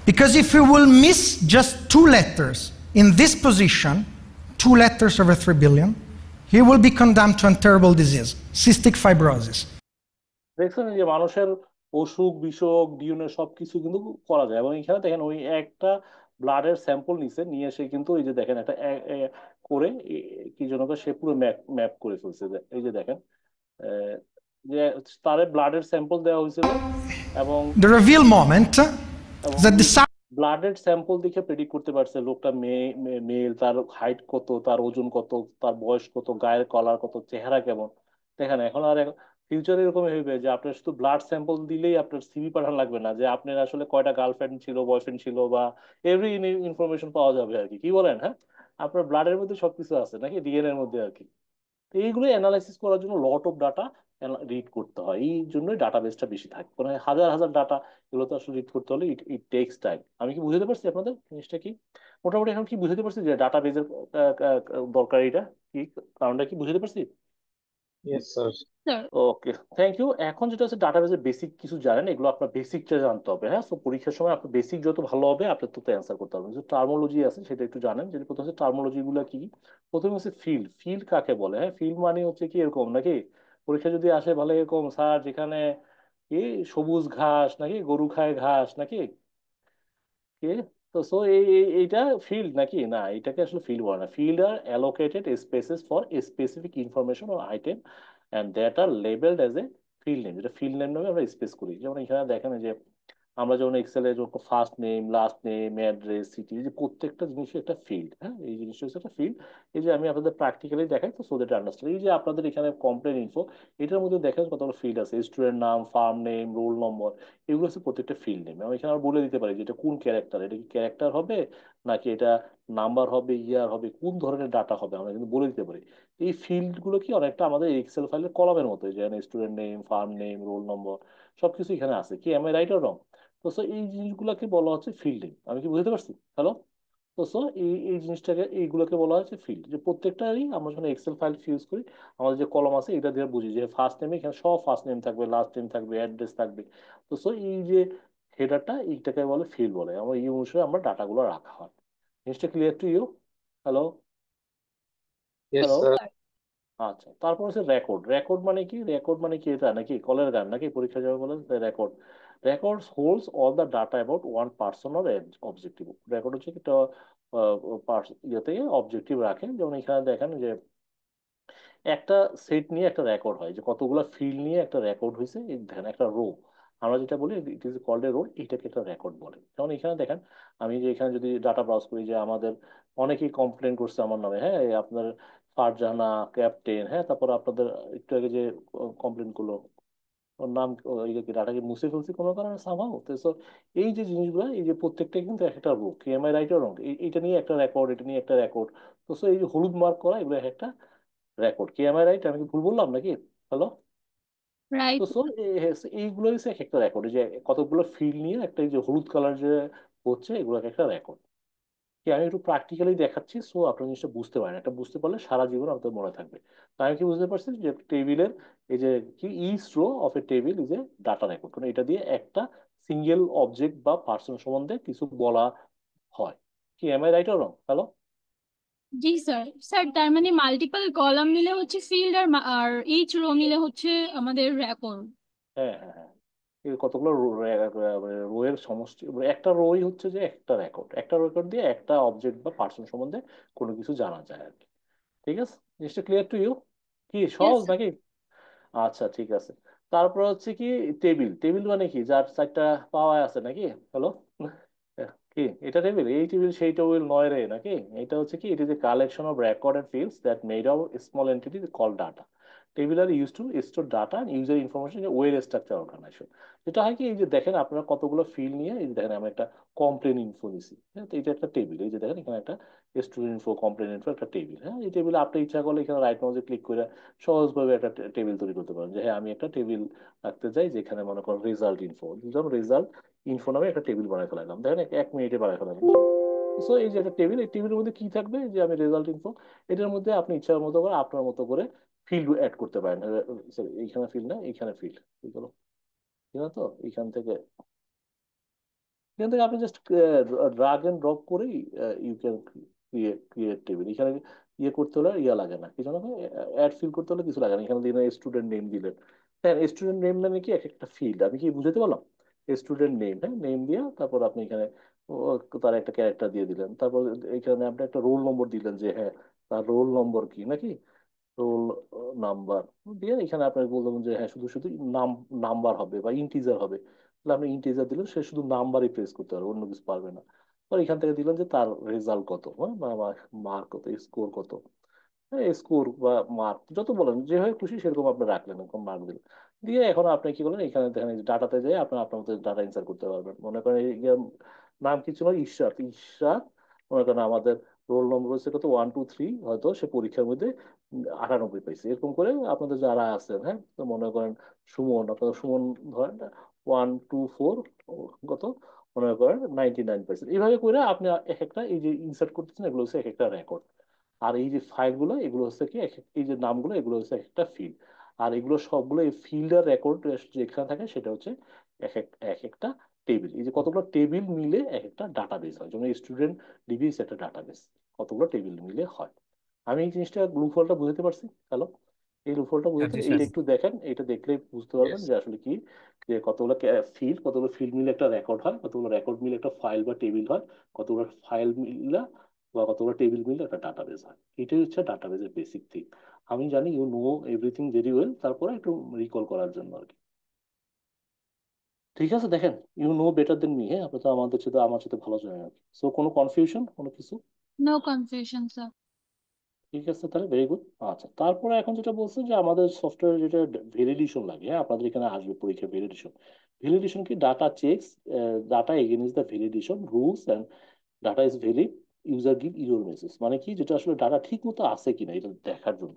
because if he will miss just 2 letters in this position, 2 letters over 3 billion, he will be condemned to a terrible disease, cystic fibrosis. দেখছেন যে মানুষের অসুখ বিসুখ ডিএনএ সবকিছু কিন্তু করা যায়। এবং এখানে দেখেন ওই একটা ব্লাডের স্যাম্পল নিছে, নিয়ে এসে কিন্তু এই যে দেখেন একটা করে কি জন্য সে পুরো ম্যাপ ম্যাপ করে ফেলছে। এই যে দেখেন আহ, যে তার ব্লাডের স্যাম্পল দেওয়া হয়েছিল, এবং The reveal moment is that the ব্লাডের স্যাম্পল দেখে প্রেডিক্ট করতে পারছে লোকটা মেল, তার হাইট কত, তার ওজন কত, তার বয়স কত, গায়ের কালার কত, চেহারা কেমন। দেখেন এখন আর ফিউচারে এরকম হইবে যে আপনার শুধু ব্লাড স্যাম্পল দিলেই আপনার সিভি পাঠানো লাগবে না, যে আপনার আসলে কয়টা গার্লফ্রেন্ড ছিল, বয়ফ্রেন্ড ছিল, বা এভরি ইনফরমেশন পাওয়া যাবে আর কি। কি বলেন? হ্যাঁ, আপনার ব্লাডের মধ্যে সবকিছু আছে নাকি, ডিএনএ এর মধ্যে আর কি। তো এইগুলো অ্যানালাইসিস করার জন্য লট অফ ডাটা রিড করতে হয়, এই জন্যই ডাটাবেসটা বেশি থাকে। কোনো হাজার হাজার ডাটা, এগুলো তো আসলে রিড করতে হলে ইট ইট টেক্স টাইম। আমি কি বুঝতে পারছি আপনাদের জিনিসটা কি? মোটামুটি এখন কি বুঝতে পারছি যে ডাটাবেজের দরকারিটা কি, কারণটা কি বুঝতে পারছি? Yes, sir. Sir. Okay, thank you. এখন যেটা হচ্ছে ডাটাবেজের বেসিক কিছু জানেন, এগুলো আপনার বেসিকটা জানতে হবে। হ্যাঁ, তো পরীক্ষার সময় আপনার বেসিক যত ভালো হবে আপনার তত অ্যান্সার করতে হবে। যে টার্মোলজি আছে সেটা একটু জানেন, যে প্রথম হচ্ছে টার্মোলজি গুলো কি। প্রথমে হচ্ছে ফিল্ড। ফিল্ড কাকে বলে? হ্যাঁ, ফিল্ড মানে হচ্ছে কি এরকম নাকি, পরীক্ষা যদি আসে ভালো এরকম, স্যার যেখানে কি সবুজ ঘাস নাকি, গরু খায় ঘাস নাকি, কি, তো সো এইটা ফিল্ড নাকি না, এটাকে আসলে ফিল্ড বলে না। Field are allocated spaces for specific information or item and that are labelled as a field name. যেটা ফিল্ড নেম নামে আমরা স্পেস করি। যেমন এখানে দেখেন যে আমরা যেমন এক্সেলে যখন first name, last name, address, city, যে প্রত্যেকটা জিনিসের একটা ফিল্ড। হ্যাঁ, এই জিনিসটা হচ্ছে একটা ফিল্ড। এই যে আমি আপনাদের প্র্যাকটিক্যালি দেখাই তো সো দ্যাট আন্ডারস্ট্যান্ড। এই যে আপনাদের এখানে কমপ্লেন ইনফো, এটার মধ্যে দেখেন কতগুলো ফিল্ড আছে, স্টুডেন্ট নাম, ফার্ম নেম, রোল নম্বর, এগুলো হচ্ছে প্রত্যেকটা ফিল্ড নেম। আমি এখানে আর বলে দিতে পারি যে এটা কোন ক্যারেক্টার, এটা কি ক্যারেক্টার হবে নাকি এটা নাম্বার হবে, ইয়ার হবে, কোন ধরনের ডাটা হবে, আমরা কিন্তু বলে দিতে পারি। এই ফিল্ড গুলো কি অনেকটা আমাদের এক্সেল ফাইলের কলামের মতো, যেখানে student name, firm name, roll number সবকিছু এখানে আছে। কি am I right or wrong? তো so এই জিনিসগুলোকে বলা হচ্ছে ফিল্ডিং। আমি কি বুঝতে পারছি? হ্যালো? তো সো এই এই জিনিসটাকে, এইগুলোকে বলা হচ্ছে ফিল্ড। যে প্রত্যেকটারই আমরা যখন এক্সেল ফাইল ইউজ করি, আমাদের যে কলম আছে এটা দিয়ে বুঝি যে ফার্স্ট নেমে এখানে সব ফার্স্ট নেম থাকবে, লাস্ট নেম থাকবে, অ্যাড্রেস থাকবে। তো সো এই যে হেডারটা, এইটাকে বলে ফিল্ড বলে। আমরা এই অনুসারে আমরা ডাটাগুলো রাখা হয়। জিনিসটা clear to you? Hello? Yes, hello? sir. আচ্ছা, তারপর হচ্ছে রেকর্ড। রেকর্ড মানে কি? রেকর্ড মানে কি এটা নাকি কলের গান নাকি, পরীক্ষা যাবে বলে record. Record holds all the data about one person or objective. Record হচ্ছে একটা ইয়েতে অবজেক্টিভ রাখেন। যেমন এখানে দেখেন যে একটা সেট নিয়ে একটা রেকর্ড হয়, যে কতগুলো ফিল্ড নিয়ে একটা রেকর্ড হয়েছে, এই দেখেন একটা রো। আমরা যেটা বলি it is called a roll, এটাকে একটা রেকর্ড বলে। যেমন এখানে দেখেন, আমি যে এখানে যদি ডাটা ব্রাউজ করি, যে আমাদের অনেকেই কমপ্লেন করছে আমার নামে, হ্যাঁ, এই আপনার ফারজানা ক্যাপ্টেন, হ্যাঁ, তারপর আপনাদের একটু আগে যে কমপ্লেন করলো, ওর নাম, ডাটাকে মুছে ফেলছি কোনো কারণে সামহাও তো। So, এই যে জিনিসগুলো, এই যে প্রত্যেকটাই কিন্তু একটা রোগ, কি এম আই রাইট রং, এইটা নিয়ে একটা রেকর্ড, এটা নিয়ে একটা রেকর্ড। তো so এই যে হলুদ মার্ক করা, এগুলো একটা রেকর্ড। কি এম আই রাইট? আমি কি ভুল বললাম নাকি? হ্যালো? তো রাইট। সো এইগুলো হচ্ছে এক একটা রেকর্ড, যে কতগুলো ফিল্ড নিয়ে একটা, এই যে হলুদ কালার যে হচ্ছে, এগুলো এক একটা রেকর্ড। কি আমি একটু প্র্যাকটিক্যালি দেখাচ্ছি, সো আপনার জিনিসটা বুঝতে পারেন, এটা বুঝতে পারলে সারা জীবন আপনার মনে থাকবে। তাই আমি কি বুঝতে পারছি যে টেবিলের এই যে কি each row of a table is a data record, কারণ এটা দিয়ে একটা সিঙ্গেল অবজেক্ট বা পার্সন সম্বন্ধে কিছু বলা হয়। কি am I right or wrong? Hello? জি স্যার। স্যার তার মানে মাল্টিপল কলাম মিলে হচ্ছে ফিল্ড, আর ইচ রো মিলে হচ্ছে আমাদের রেকর্ড। হ্যাঁ, হ্যাঁ, হ্যাঁ। এই কতগুলো রো এর সমষ্টি, মানে একটা রোই হচ্ছে যে একটা রেকর্ড, একটা রেকর্ড দিয়ে একটা অবজেক্ট বা পার্সন সম্বন্ধে কোনো কিছু জানা যায় আর কি। ঠিক আছে, জিনিসটা ক্লিয়ার টু ইউ? কি ইয়েস সহজ স্যার। নাকি? আচ্ছা, ঠিক আছে। তারপর হচ্ছে কি, টেবিল। টেবিল মানে কি, যার চারটা পাওয়া আছে নাকি? হ্যালো? কি এটা টেবিল? এই টেবিল সেই টেবিল নয় রে নাকি? এটা হচ্ছে কি, it is a collection of record and fields that made of small entity call data. Table are use to store data and user information in well structure organization. যেটা হয় কি, এই যে দেখেন আপনারা কতগুলো ফিল্ড নিয়ে, এই যে দেখেন আমি একটা কমপ্লেন ইনফো দিছি, হ্যাঁ, তো এটা একটা টেবিল। এই যে দেখেন এখানে একটা স্টুডেন্ট ইনফো, কমপ্লেন ইনফো, একটা টেবিল। হ্যাঁ, এই টেবিলে আপনি ইচ্ছা করলে এখানে রাইট মাউসে ক্লিক করে সহজভাবে একটা টেবিল তৈরি করতে পারেন, যে হ্যাঁ আমি একটা টেবিল রাখতে চাই যেখানে মনে করেন রেজাল্ট ইনফো, যেমন রেজাল্ট ইনফো নামে একটা টেবিল বানাই ফেলাইলাম, দেখেন 1 মিনিটে বানাই ফেলাইলাম। সো এই যে একটা টেবিল, এই টেবিলের মধ্যে কি থাকবে, যে আমি রেজাল্ট ইনফো, এটার মধ্যে আপনি ইচ্ছা মতো করে আপনার মতো করে ফিল্ড অ্যাড করতে পারেন। Sorry, এইখানে ফিল্ড না, এইখানে ফিল্ড, ঠিক হলো? ঠিক আছে, তো এখান থেকে আপনি জাস্ট ড্রাগ এন্ড ড্রপ করেই ইউ ক্যান ক্রিয়েট টেবিল। এখানে ইয়ে করতে হলে ইয়ে লাগে না, কিছু না, অ্যাড ফিল করতে হলে কিছু লাগে না। এখানে দিন স্টুডেন্ট নেম দিলেন, হ্যাঁ, স্টুডেন্ট নেম মানে কি এক একটা ফিল্ড, আমি কি বুঝাতে পারলাম? স্টুডেন্ট নেম, হ্যাঁ, নেম দিয়ে তারপর আপনি এখানে তার একটা ক্যারেক্টার দিয়ে দিলেন, তারপর এখানে আপনি একটা রোল নম্বর দিলেন, যে হ্যাঁ তার রোল নম্বর কি নাকি, রোল নাম্বার দিয়ে এখানে আপনি বলবেন যে হ্যাঁ শুধু শুধু নাম, নাম্বার হবে বা ইন্টিজার হবে, তাহলে আপনি ইন্টিজার দিলেন, সে শুধু নাম্বারই প্রেস করতে পারবে, অন্য কিছু পারবে না। আর এখান থেকে দিলেন যে তার রেজাল্ট কত, হ্যাঁ, বা মার্ক কত, স্কোর কত, স্কোর বা মার্ক যত বলেন, যেভাবে খুশি সেরকম আপনি রাখলেন, এরকম মার্ক দিলেন। দিয়ে এখন আপনি কি করলেন, এখানে দেখেন ডাটাতে যেয়ে আপনি আপনার মতো ডাটা ইনসার্ট করতে পারবেন। মনে করেন নাম কি ছিল, ঈশ্বর। ঈশ্বর, মনে করেন আমাদের রোল নম্বর হচ্ছে কত, 1 2 3, হয়তো সে পরীক্ষার মধ্যে 98 পাইছে, এরকম করে আপনাদের যারা আছেন, হ্যাঁ, তো মনে করেন সুমন, আপনাদের সুমন ধরেন 1 2 4 কত, মনে করেন 99 পাইছেন। এইভাবে করে আপনি এক একটা এই যে ইনসার্ট করতেছেন, এগুলো হচ্ছে এক একটা রেকর্ড। আর এই যে ফাইলগুলো, এগুলো হচ্ছে কি এই যে নামগুলো, এগুলো হচ্ছে একটা ফিল্ড। আর এগুলো সবগুলো এই ফিল্ডের রেকর্ড যেখানে থাকে সেটা হচ্ছে এক একটা টেবিল। এই যে কতগুলো টেবিল মিলে এক একটা ডাটাবেস হয়, যেমন স্টুডেন্ট ডিবি একটা ডাটাবেস, কতগুলো টেবিল মিলে হয়। আমি এই জিনিসটা লুপহোলটা বুঝতে পারছি? হ্যালো? এই লুপহোলটা বুঝতে, জি স্যার। এইটা একটু দেখেন, এইটা দেখলে বুঝতে পারবেন ইয়েস। যে আসলে কি, যে কতগুলো ফিল্ড মিলে একটা রেকর্ড হয়, কতগুলো রেকর্ড মিলে একটা ফাইল বা টেবিল হয়, কতগুলো ফাইল মিলে বা কতগুলো টেবিল মিলে একটা ডাটাবেস হয়। এটাই হচ্ছে ডাটাবেসের বেসিক থিং। আমি জানি you know everything very well, তারপরে একটু রিকল করার জন্য আর কি। ঠিক আছে, দেখেন, you know better than me, হ্যাঁ, আপনি তো আমার সাথে ভালো জানেন আর কি। সো কোনো কনফিউশন, কোনো কিছু? No confusion sir. ঠিক আছে, তাহলে ভেরি গুড। আচ্ছা, তারপরে এখন যেটা বলছে যে আমাদের সফটওয়্যার যেটা ভ্যালিডেশন লাগে, হ্যাঁ, আপনাদের এখানে আসবে পরীক্ষা ভ্যালিডেশন। ভ্যালিডেশন কি, data checks data against the validation rules and data is valid, user give your message. মানে কি, যেটা আসলে ডাটা ঠিক মতো আছে কিনা এটা দেখার জন্য।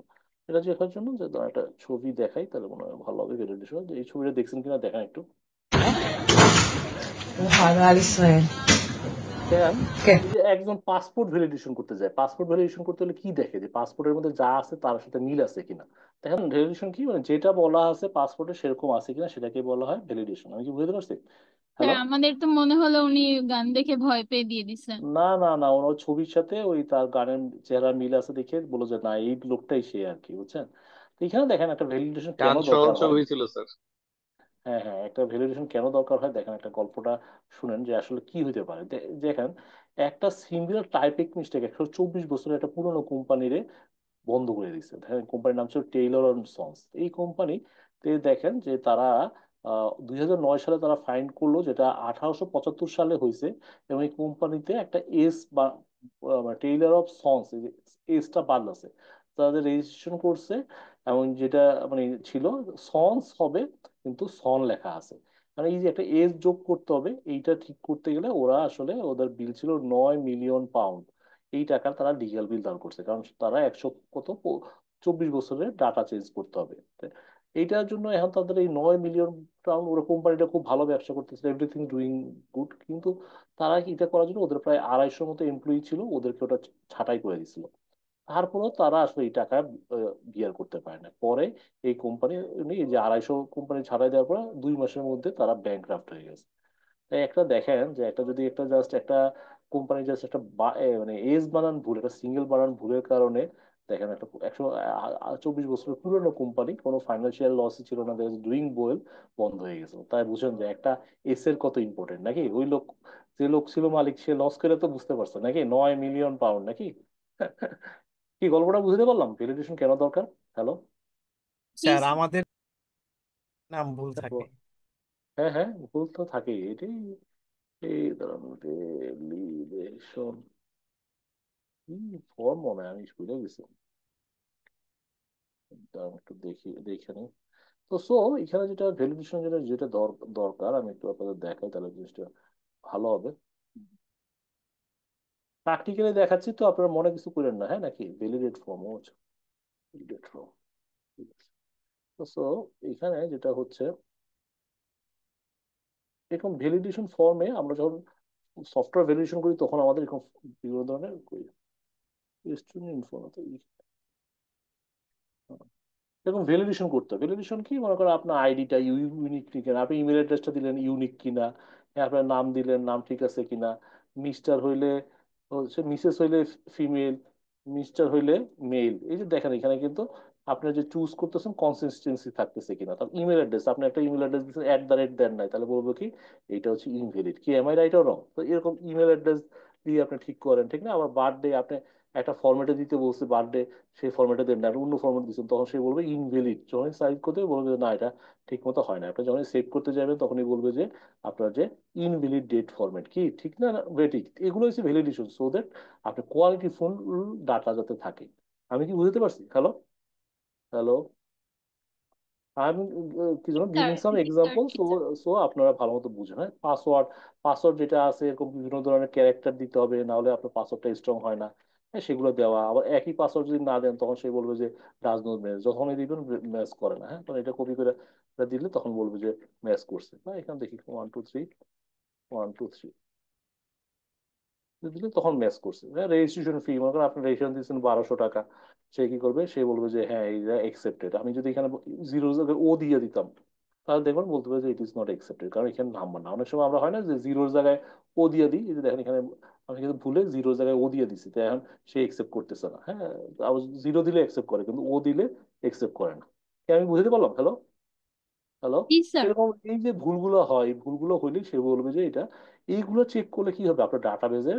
এটা দেখার জন্য যে ধরুন একটা ছবি দেখাই, তাহলে মনে হয় ভালো হবে ভ্যালিডেশন। এই ছবিটা দেখছেন কিনা দেখেন একটু। وهذا على إسرائيل. দেখেন, كيف؟ এই যে একজন পাসপোর্ট ভ্যালিডেশন করতে যায়, পাসপোর্ট ভ্যালিডেশন করতে হলে কি দেখে, যে পাসপোর্টের মধ্যে যা আছে তার সাথে মিল আছে কিনা। দেখেন ভ্যালিডেশন কি, মানে যেটা বলা আছে পাসপোর্টে সেরকম আছে কিনা সেটাকে বলা হয় ভ্যালিডেশন। আমি কি বুঝতে পারছি? Sir hello? আমাদের তো মনে হলো উনি গান দেখে ভয় পেয়ে দিয়ে দিছেন। না, না, না, ওনার ছবির সাথে ওই তার গানের চেহারা মিল আছে দেখে বলে যে না, এই লোকটাই সে আর কি, বুঝছেন? তো এখানে দেখেন একটা ভ্যালিডেশন কেন গান সহ দরকার হয়। ছবি ছিল স্যার। হ্যাঁ, হ্যাঁ, একটা ভ্যালিডেশন কেন দরকার হয়, দেখেন একটা গল্পটা শুনেন যে আসলে কি হতে পারে। দেখেন, একটা সিঙ্গেল টাইপিং মিস্টেক 124 বছরের একটা পুরোনো কোম্পানিরে বন্ধ করে দিচ্ছে। দেখেন কোম্পানির নাম ছিল টেইলর অ্যান্ড সন্স। এই কোম্পানি তে দেখেন যে তারা 2009 সালে তারা ফাইন্ড করলো, যেটা 1875 সালে হয়েছে, এবং এই কোম্পানিতে একটা এস বা টেইলার অফ সন্স, এসটা বাদ আছে, তাদের রেজিস্ট্রেশন করছে, এবং যেটা মানে ছিল সন্স হবে, কিন্তু সন লেখা আছে। মানে এই যে একটা এস যোগ করতে হবে, এইটা ঠিক করতে গেলে ওরা আসলে ওদের বিল ছিল 9 মিলিয়ন পাউন্ড। এই টাকার তারা লিগ্যাল বিল দান করছে, কারণ তারা 24 বছরের ডাটা চেঞ্জ করতে হবে। এইটার জন্য এখন তাদের এই 9 মিলিয়ন পাউন্ড, ওরা কোম্পানিটা খুব ভালো ব্যবসা করতেছিল, এভরিথিং ডুইং গুড, কিন্তু তারা এটা করার জন্য ওদের প্রায় 250 মতো এমপ্লয়ি ছিল, ওদেরকে ওটা ছাঁটাই করে দিছিল। তারপরেও তারা আসলে এই টাকা বিয়ার করতে পারে না। পরে এই কোম্পানি, এই যে 250 কোম্পানি ছাড়াই দেওয়ার পর 2 মাসের মধ্যে তারা ব্যাংক্রাফ্ট হয়ে গেছে। তাই একটা দেখেন যে একটা যদি একটা জাস্ট একটা কোম্পানি জাস্ট একটা মানে এজ বানান ভুল, একটা সিঙ্গেল বানান ভুলের কারণে, দেখেন একটা 124 বছরের পুরনো কোম্পানি, কোনো ফাইন্যান্সিয়াল লস ছিল না, ডুইং ওয়েল, বন্ধ হয়ে গেছে। তাই বুঝেন যে একটা এস এর কত ইম্পর্টেন্ট, নাকি? ওই লোক, যে লোক ছিল মালিক, সে লস করে তো বুঝতে পারছে নাকি 9 মিলিয়ন পাউন্ড, নাকি? কি গল্পটা বুঝতে পারলাম ভ্যালিডেশন কেন দরকার? হ্যালো? জি স্যার স্যার। আমাদের নাম ভুল থাকে। হ্যাঁ হ্যাঁ, ভুল তো থাকেই, এটাই। এই দাঁড়ান, ভ্যালিডেশন কি ফর্ম, মনে হয় আমি ভুলে গেছি। দাঁড়ান একটু দেখি, দেখে নিই। তো সো এখানে যেটা ভ্যালিডেশন, যেটা যেটা দরকার, আমি একটু আপনাদের দেখাই, তাহলে জিনিসটা ভালো হবে। প্র্যাকটিক্যালি দেখাচ্ছি, তো আপনারা মনে কিছু করেন না, হ্যাঁ নাকি? ভ্যালিডেট ফর্ম, ও ভ্যালিডেট ফর্ম, ঠিক আছে। তো সো এখানে যেটা হচ্ছে, এরকম ভ্যালিডেশন ফর্মে আমরা যখন সফটওয়্যার ভ্যালিডেশন করি, তখন আমাদের এরকম বিভিন্ন ধরনের ইনফো, এরকম ভ্যালিডেশন করতে হবে। ভ্যালিডেশন কি, মনে করেন আপনার আইডিটা ইউনিক কিনা, আপনি ইমেল অ্যাড্রেসটা দিলেন ইউনিক কিনা, হ্যাঁ, আপনার নাম দিলেন, নাম ঠিক আছে কিনা, মিস্টার হইলে হচ্ছে, মিসেস হইলে ফিমেল, মিস্টার হইলে মেল। এই যে দেখেন এখানে কিন্তু আপনার যে চুজ করতেছেন কনসিস্টেন্সি থাকতেছে কিনা। তারপর ইমেল অ্যাড্রেস, আপনি একটা ইমেল অ্যাড্রেস দিচ্ছেন, @, দেন নাই, তাহলে বলবো কি এটা হচ্ছে ইনভ্যালিড। কি am I right or wrong? তো এরকম ইমেল অ্যাড্রেস দিয়ে আপনি ঠিক করেন, ঠিক না? আবার বার্থডে আপনি একটা ফরম্যাটে দিতে বলছে, বার্থডে সেই ফরম্যাটে দেন না, আপনি অন্য ফরম্যাট দিচ্ছেন, তখন সে বলবে ইনভ্যালিড। যখন সাইজ করতে বলবে যে না, এটা ঠিক মতো হয় না। আপনি যখন সেভ করতে যাবেন, তখনই বলবে যে আপনার যে ইনভ্যালিড ডেট ফরম্যাট, কি ঠিক না? ঠিক। এগুলো হচ্ছে ভ্যালিডেশন, সো দ্যাট আপনার কোয়ালিটি ফুল ডাটা যাতে থাকে। আমি কি বুঝতে পারছি? হ্যালো? হ্যালো? আমি কি জি যেন স্যার। গিভিং সাম জি স্যার। এক্সাম্পল, জি সো স্যার। সো আপনারা ভালো মতো বুঝেন। হ্যাঁ, পাসওয়ার্ড, পাসওয়ার্ড যেটা আছে, এরকম বিভিন্ন ধরনের ক্যারেক্টার দিতে হবে, না হলে আপনার পাসওয়ার্ডটা স্ট্রং হয় না। হ্যাঁ, সেগুলো দেওয়া। আবার একই পাসওয়ার্ড যদি না দেন, তখন সে বলবে যে ডাজ নট ম্যাচ, যখনই দিবেন ম্যাচ করে না। হ্যাঁ, তখন এটা কপি করে দিলে তখন বলবে যে ম্যাচ করছে। হ্যাঁ, এখানে দেখি 1 2 3, 1 2 3 দিলে তখন ম্যাচ করছে। হ্যাঁ, রেজিস্ট্রেশন ফি, মনে করেন আপনি রেজিস্ট্রেশন দিচ্ছেন 1200 টাকা, সে কি করবে, সে বলবে যে হ্যাঁ এইটা একসেপ্টেড। আমি যদি এখানে জিরো জায়গায় ও দিয়ে দিতাম, তাহলে দেখবেন বলতে হবে যে ইট ইজ নট একসেপ্টেড, কারণ এখানে নাম্বার না। অনেক সময় আমরা হয় না যে জিরোর জায়গায় ও দিয়ে দিই, এই যে দেখেন এখানে আমি কিন্তু ভুলে জিরোর জায়গায় ও দিয়ে দিচ্ছি, তাই এখন সে একসেপ্ট করতেছে না। হ্যাঁ, জিরো দিলে একসেপ্ট করে, কিন্তু ও দিলে একসেপ্ট করে না। কি আমি বুঝতে পারলাম? হ্যালো? হ্যালো? জি স্যার। এরকম এই যে ভুলগুলো হয়, এই ভুলগুলো হইলে সে বলবে যে এটা, এইগুলো চেক করলে কি হবে, আপনার ডাটাবেজে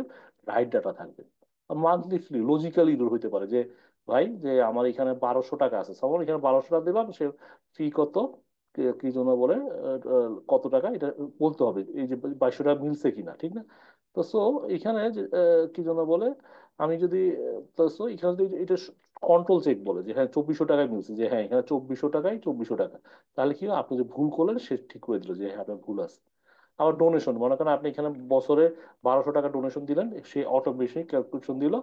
রাইট ডাটা থাকবে। মান্থলি ফ্রি লজিক্যালি হইতে পারে যে ভাই, যে আমার এখানে 1200 টাকা আছে, সবার এখানে 1200 টাকা দিলাম, সে ফি কত, কি জন্য বলে, কত টাকা, এটা বলতে হবে, এই যে 2200 টাকা মিলছে কিনা, ঠিক না? তো সো এখানে যে, কি জন্য বলে, আমি যদি, তো সো এখানে যদি এটা কন্ট্রোল চেক বলে যে হ্যাঁ 2400 টাকায় মিলছে, যে হ্যাঁ এখানে 2400 টাকায় 2400 টাকা, তাহলে কি হয়, আপনি যে ভুল করলেন সে ঠিক করে দিল যে হ্যাঁ আপনার ভুল আছে। আবার ডোনেশন, মনে করেন আপনি এখানে বছরে 1200 টাকা ডোনেশন দিলেন, সে অটোমেটিক ক্যালকুলেশন দিল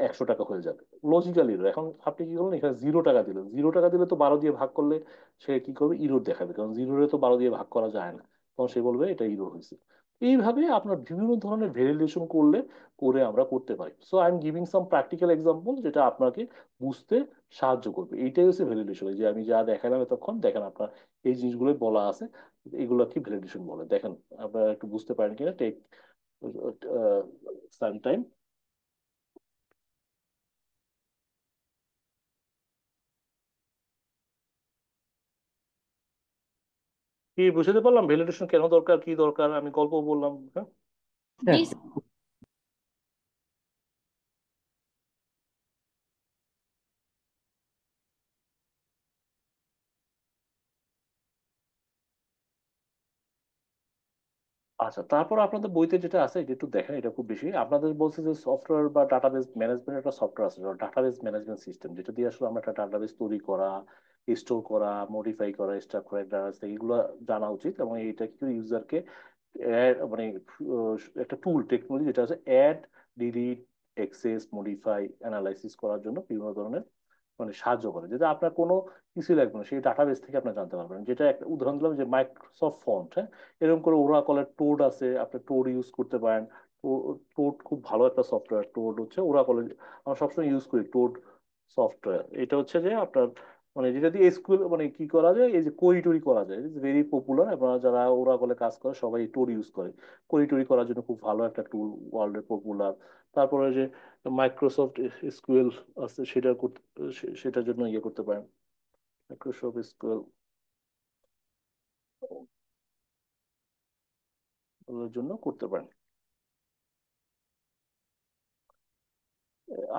100 টাকা হয়ে যাবে। লজিক্যালি এখন আপনি কি করলেন, এখানে 0 টাকা দিলেন, 0 টাকা দিলে তো 12 দিয়ে ভাগ করলে সে কি করবে, ইরোর দেখাবে, কারণ জিরোরে তো 12 দিয়ে ভাগ করা যায় না, তখন সে বলবে এটা ইরোর হয়েছে। এইভাবে আপনার বিভিন্ন ধরনের ভেরিয়েশন করে আমরা করতে পারি। So I am giving some practical example, যেটা আপনাকে বুঝতে সাহায্য করবে। এইটাই হচ্ছে ভ্যালিডেশন, যে আমি যা দেখালাম এতক্ষণ, দেখেন আপনার এই জিনিসগুলো বলা আছে, এগুলো কি ভ্যালিডেশন বলে, দেখেন আপনারা একটু বুঝতে পারেন কিনা। Take some time. কি বুঝতে পারলাম ভ্যালিডেশন কেন দরকার, কি দরকার, আমি গল্প বললাম, হ্যাঁ। জি আচ্ছা, তারপর আপনাদের বইতে যেটা আছে এটা একটু দেখেন, এটা খুব বেশি আপনাদের বলছে যে সফটওয়্যার বা ডাটাবেস ম্যানেজমেন্ট একটা সফটওয়্যার আছে, ডাটাবেস ম্যানেজমেন্ট সিস্টেম, যেটা দিয়ে আসলে আমরা একটা ডাটাবেস তৈরি করা, স্টোর করা, মডিফাই করা, স্ট্রাকচার ডাটাবেস এগুলো জানা উচিত। এবং এটা কিন্তু ইউজারকে মানে একটা টুল টেকনোলজি যেটা আছে add, delete, access, modify, analysis করার জন্য বিভিন্ন ধরনের মানে সাহায্য করে, যেটা আপনার কোনো কিছুই লাগবে না, সেই ডাটাবেস থেকে আপনি জানতে পারবেন। যেটা একটা উদাহরণ দিলাম যে মাইক্রোসফট ফন্ট, হ্যাঁ, এরকম করে ওরাকলের টোড আছে, আপনি টোড ইউজ করতে পারেন। টোড খুব ভালো একটা সফটওয়্যার, টোড হচ্ছে ওরাকলের, আমরা সবসময় ইউজ করি টোড সফটওয়্যার। এটা হচ্ছে যে আপনার মানে যেটা দিয়ে এসকিউএল মানে কি করা যায়, এই যে কোয়েরি টোরি করা যায়, ইটস ভেরি পপুলার। আপনারা যারা ওরাকলে কাজ করে সবাই টোড ইউজ করে, কোয়েরি টোরি করার জন্য খুব ভালো একটা টুল, ওয়ার্ল্ডের পপুলার। তারপরে যে মাইক্রোসফট এসকিউএল আছে, সেটা করতে সেটার জন্য ইয়ে করতে পারেন, মাইক্রোসফট এসকিউএল এর জন্য করতে পারেন।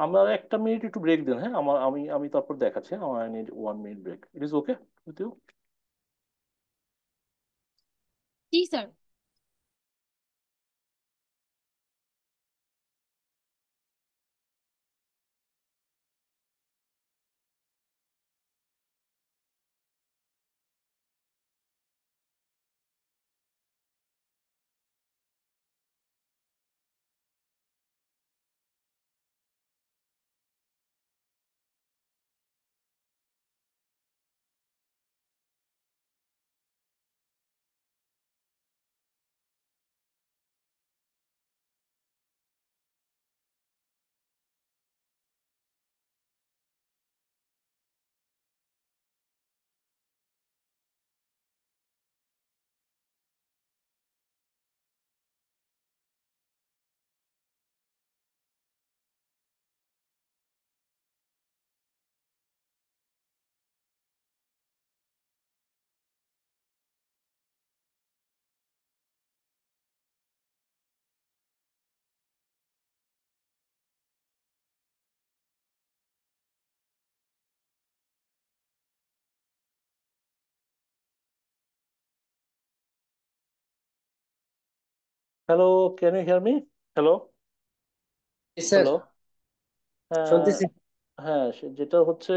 আমরা একটা মিনিট একটু ব্রেক দেন, হ্যাঁ, আমি তারপর দেখাচ্ছি, হ্যাঁ? আমার need 1 minute break, it is okay with you? জি sir. Hello, can you hear me? Hello? জি স্যার, হ্যালো? হ্যাঁ। শুনতেছি। হ্যাঁ, যেটা হচ্ছে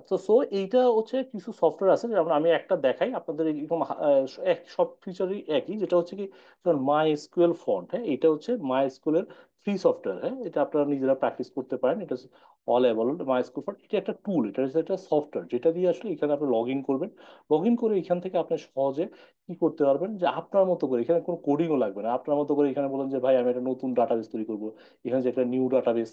তো এইটা হচ্ছে কিছু সফটওয়্যার আছে, যেমন আমি একটা দেখাই আপনাদের, এরকম সব ফিচারই একই, যেটা হচ্ছে কি যেমন মাই এসকিউএল ফন্ট, হ্যাঁ, এটা হচ্ছে মাই এসকিউএল এর ফ্রি সফটওয়্যার, হ্যাঁ, এটা আপনারা নিজেরা প্র্যাকটিস করতে পারেন। এটা অল অ্যাভেলেবল মাই এসকিউএল ফন্ট, এটা একটা টুল, এটা হচ্ছে একটা সফটওয়্যার যেটা দিয়ে আসলে এখানে আপনি লগ ইন করবেন। লগ ইন করে এখান থেকে আপনি সহজে কি করতে পারবেন, যে আপনার মতো করে এখানে কোনো কোডিংও লাগবে না, আপনার মতো করে এখানে বলেন যে ভাই আমি একটা নতুন ডাটাবেস তৈরি করবো, এখানে যে একটা নিউ ডাটাবেস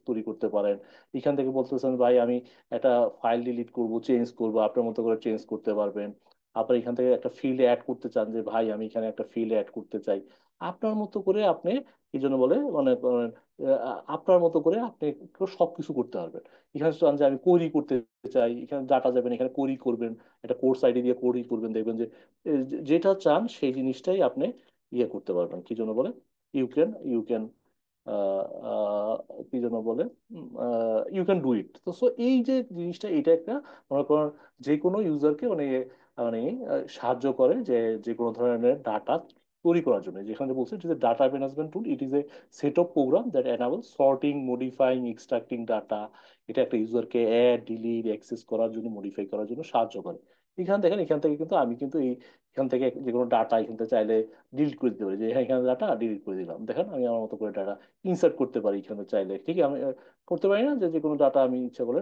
তৈরি করতে পারেন। এখান থেকে বলতেছেন ভাই আমি একটা ফাইল ডিলিট করব, চেঞ্জ করব, আপনার মতো করে চেঞ্জ করতে পারবেন। আপনার এখান থেকে একটা ফিল্ড অ্যাড করতে চান, যে ভাই আমি এখানে একটা ফিল্ড অ্যাড করতে চাই, আপনার মতো করে আপনি এই জন্য বলে মানে আপনার মতো করে আপনি সবকিছু করতে পারবেন। এখানে চান যে আমি কোরি করতে চাই, এখানে ডাটা যাবেন, এখানে কোরি করবেন, একটা কোর্স আইডি দিয়ে কোরি করবেন, দেখবেন যে যেটা চান সেই জিনিসটাই আপনি ইয়ে করতে পারবেন। কি জন্য বলে ইউ ক্যান কি যেন বলে, ইউ ক্যান ডু ইট। তো এই যে জিনিসটা, এটা একটা মনে করেন যে কোনো ইউজারকে মানে মানে সাহায্য করে যে যে কোনো ধরনের ডাটা তৈরি করার জন্য। যেখানে বলছে যে data management tool, it is A set of program that enable sorting, modifying, extracting data. এটা একটা ইউজারকে অ্যাড, ডিলিট, অ্যাক্সেস করার জন্য, মডিফাই করার জন্য সাহায্য করে। এখানে দেখেন, এখান থেকে কিন্তু আমি কিন্তু এখান থেকে যে কোনো ডাটা এখান থেকে চাইলে ডিলিট করে দিতে পারি, যে হ্যাঁ এখানে ডাটা ডিলিট করে দিলাম, দেখেন আমি আমার মতো করে ডাটা ইনসার্ট করতে পারি এখানে চাইলে, ঠিক আছে? আমি করতে পারি না, যে যে কোনো ডাটা আমি ইচ্ছা করে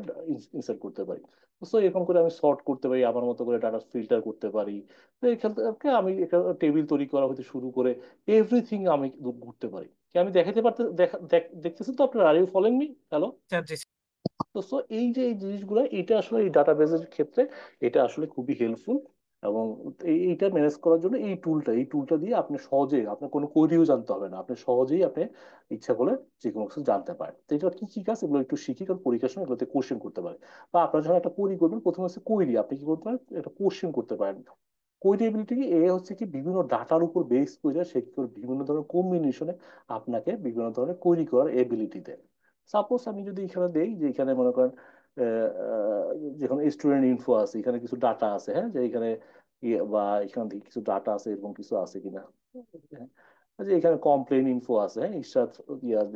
ইনসার্ট করতে পারি। এরকম করে আমি সর্ট করতে পারি, আমার মতো করে ডাটা ফিল্টার করতে পারি। তো এখান থেকে আমি টেবিল তৈরি করা হতে শুরু করে এভরিথিং আমি ঘুরতে পারি। কি আমি দেখাতে পারতে দেখতেছেন তো আপনারা? Are you following me? Hello? Sir জি তো এই যে এই জিনিসগুলো, এটা আসলে এই ডাটাবেসের ক্ষেত্রে এটা আসলে খুবই হেল্পফুল। এবং এইটা ম্যানেজ করার জন্য এই টুলটা দিয়ে আপনি সহজে, আপনার কোনো কোডিও জানতে হবে না, আপনি সহজেই আপনি ইচ্ছা করলে যে কোনো কিছু জানতে পারেন। তো এটা কি কি কাজ, এগুলো একটু শিখি, কারণ পরীক্ষার সময় এগুলোতে কোশ্চেন করতে পারে। বা আপনার যখন একটা কোয়েরি করবেন, প্রথমে হচ্ছে কোয়েরি, আপনি কি করতে পারেন, একটা কোশ্চেন করতে পারেন। কোয়েরি এবিলিটি কি, এ হচ্ছে কি বিভিন্ন ডাটার উপর বেস করে সে কি করে বিভিন্ন ধরনের কম্বিনেশনে আপনাকে বিভিন্ন ধরনের কোয়েরি করার এবিলিটি দেয়। সাপোজ আমি যদি এখানে দেই যে এখানে মনে করেন যেখানে স্টুডেন্ট ইনফো আছে, এখানে কিছু ডাটা আছে, হ্যাঁ, যে এখানে বা এখান থেকে কিছু ডাটা আছে, এরকম কিছু আছে কিনা। হ্যাঁ, যে এখানে কমপ্লেন ইনফো আছে, হ্যাঁ ইস্টার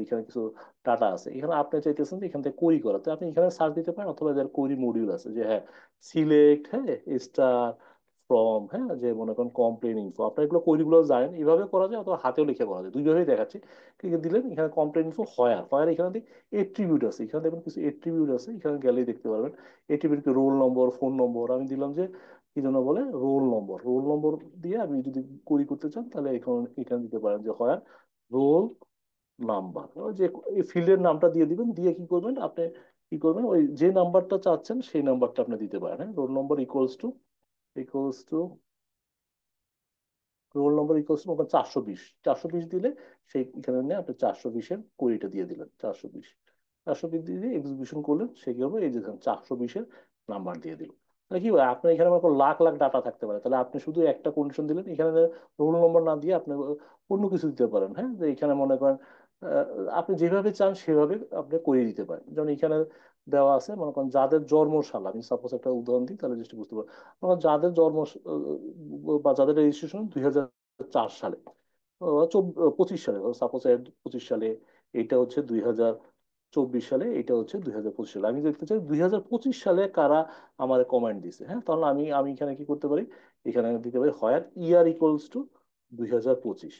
এখানে কিছু ডাটা আছে, এখানে আপনি চাইতেছেন যে এখান থেকে কোয়েরি করাতে, আপনি এখানে সার্চ দিতে পারেন, অথবা যার কোয়েরি মডিউল আছে যে হ্যাঁ সিলেক্ট, হ্যাঁ স্টার ফ্রম, হ্যাঁ যে মনে করেন কমপ্লেন ইনফো, আপনার এগুলো কোয়েরি গুলো জানেন, এইভাবে করা যায় অথবা হাতেও লিখে করা যায়, দুইভাবেই দেখাচ্ছি। ক্লিক দিলেন, এখানে কমপ্লেন ইনফো হয়ার হয়ার, এখানে এট্রিবিউট আছে, এখানে দেখবেন কিছু এট্রিবিউট আছে, এখানে গেলেই দেখতে পারবেন এট্রিবিউট, রোল নম্বর, ফোন নম্বর, আমি দিলাম যে কি জন্য বলে রোল নম্বর, রোল নম্বর দিয়ে আপনি যদি কোয়েরি করতে চান তাহলে এখানে এখানে দিতে পারেন যে হয় রোল নাম্বার, যে এই ফিল্ডের নামটা দিয়ে দিবেন, দিয়ে কি করবেন আপনি, কি করবেন ওই যে নাম্বারটা চাচ্ছেন সেই নাম্বারটা আপনি দিতে পারেন, হ্যাঁ roll number equals to roll number equals to 420, 420 দিলে সেই এখানে নিয়ে আপনি 420-এর কোয়েরিটা দিয়ে দিলেন, 420 দিয়ে এক্সিকিউশন করলেন, সে কি হবে এই যে 420-এর নাম্বার দিয়ে দিল। তাহলে কি হয় আপনার এখানে মনে করেন লাখ লাখ ডাটা থাকতে পারে, তাহলে আপনি শুধু একটা কন্ডিশন দিলেন, এখানে রোল নম্বর না দিয়ে আপনি অন্য কিছু দিতে পারেন, হ্যাঁ যে এখানে মনে করেন আহ, আপনি যেভাবে চান সেভাবে আপনি করিয়ে দিতে পারেন। যেমন এখানে দেওয়া আছে মনে করেন যাদের জন্মসাল, আমি সাপোজ একটা উদাহরণ দিই তাহলে জিনিসটা বুঝতে পারবেন, মনে করেন যাদের জন্ম বা যাদের রেজিস্ট্রেশন 2004 সালে, 25 সালে, সাপোজ 25 সালে, এইটা হচ্ছে 2024 সালে, এটা হচ্ছে 2025 সালে, আমি দেখতে চাই 2025 সালে কারা আমার কমেন্ট দিছে, হ্যাঁ তাহলে আমি আমি এখানে কি করতে পারি, এখানে দিতে পারি হয় ইয়ার ইকুয়ালস টু 2025,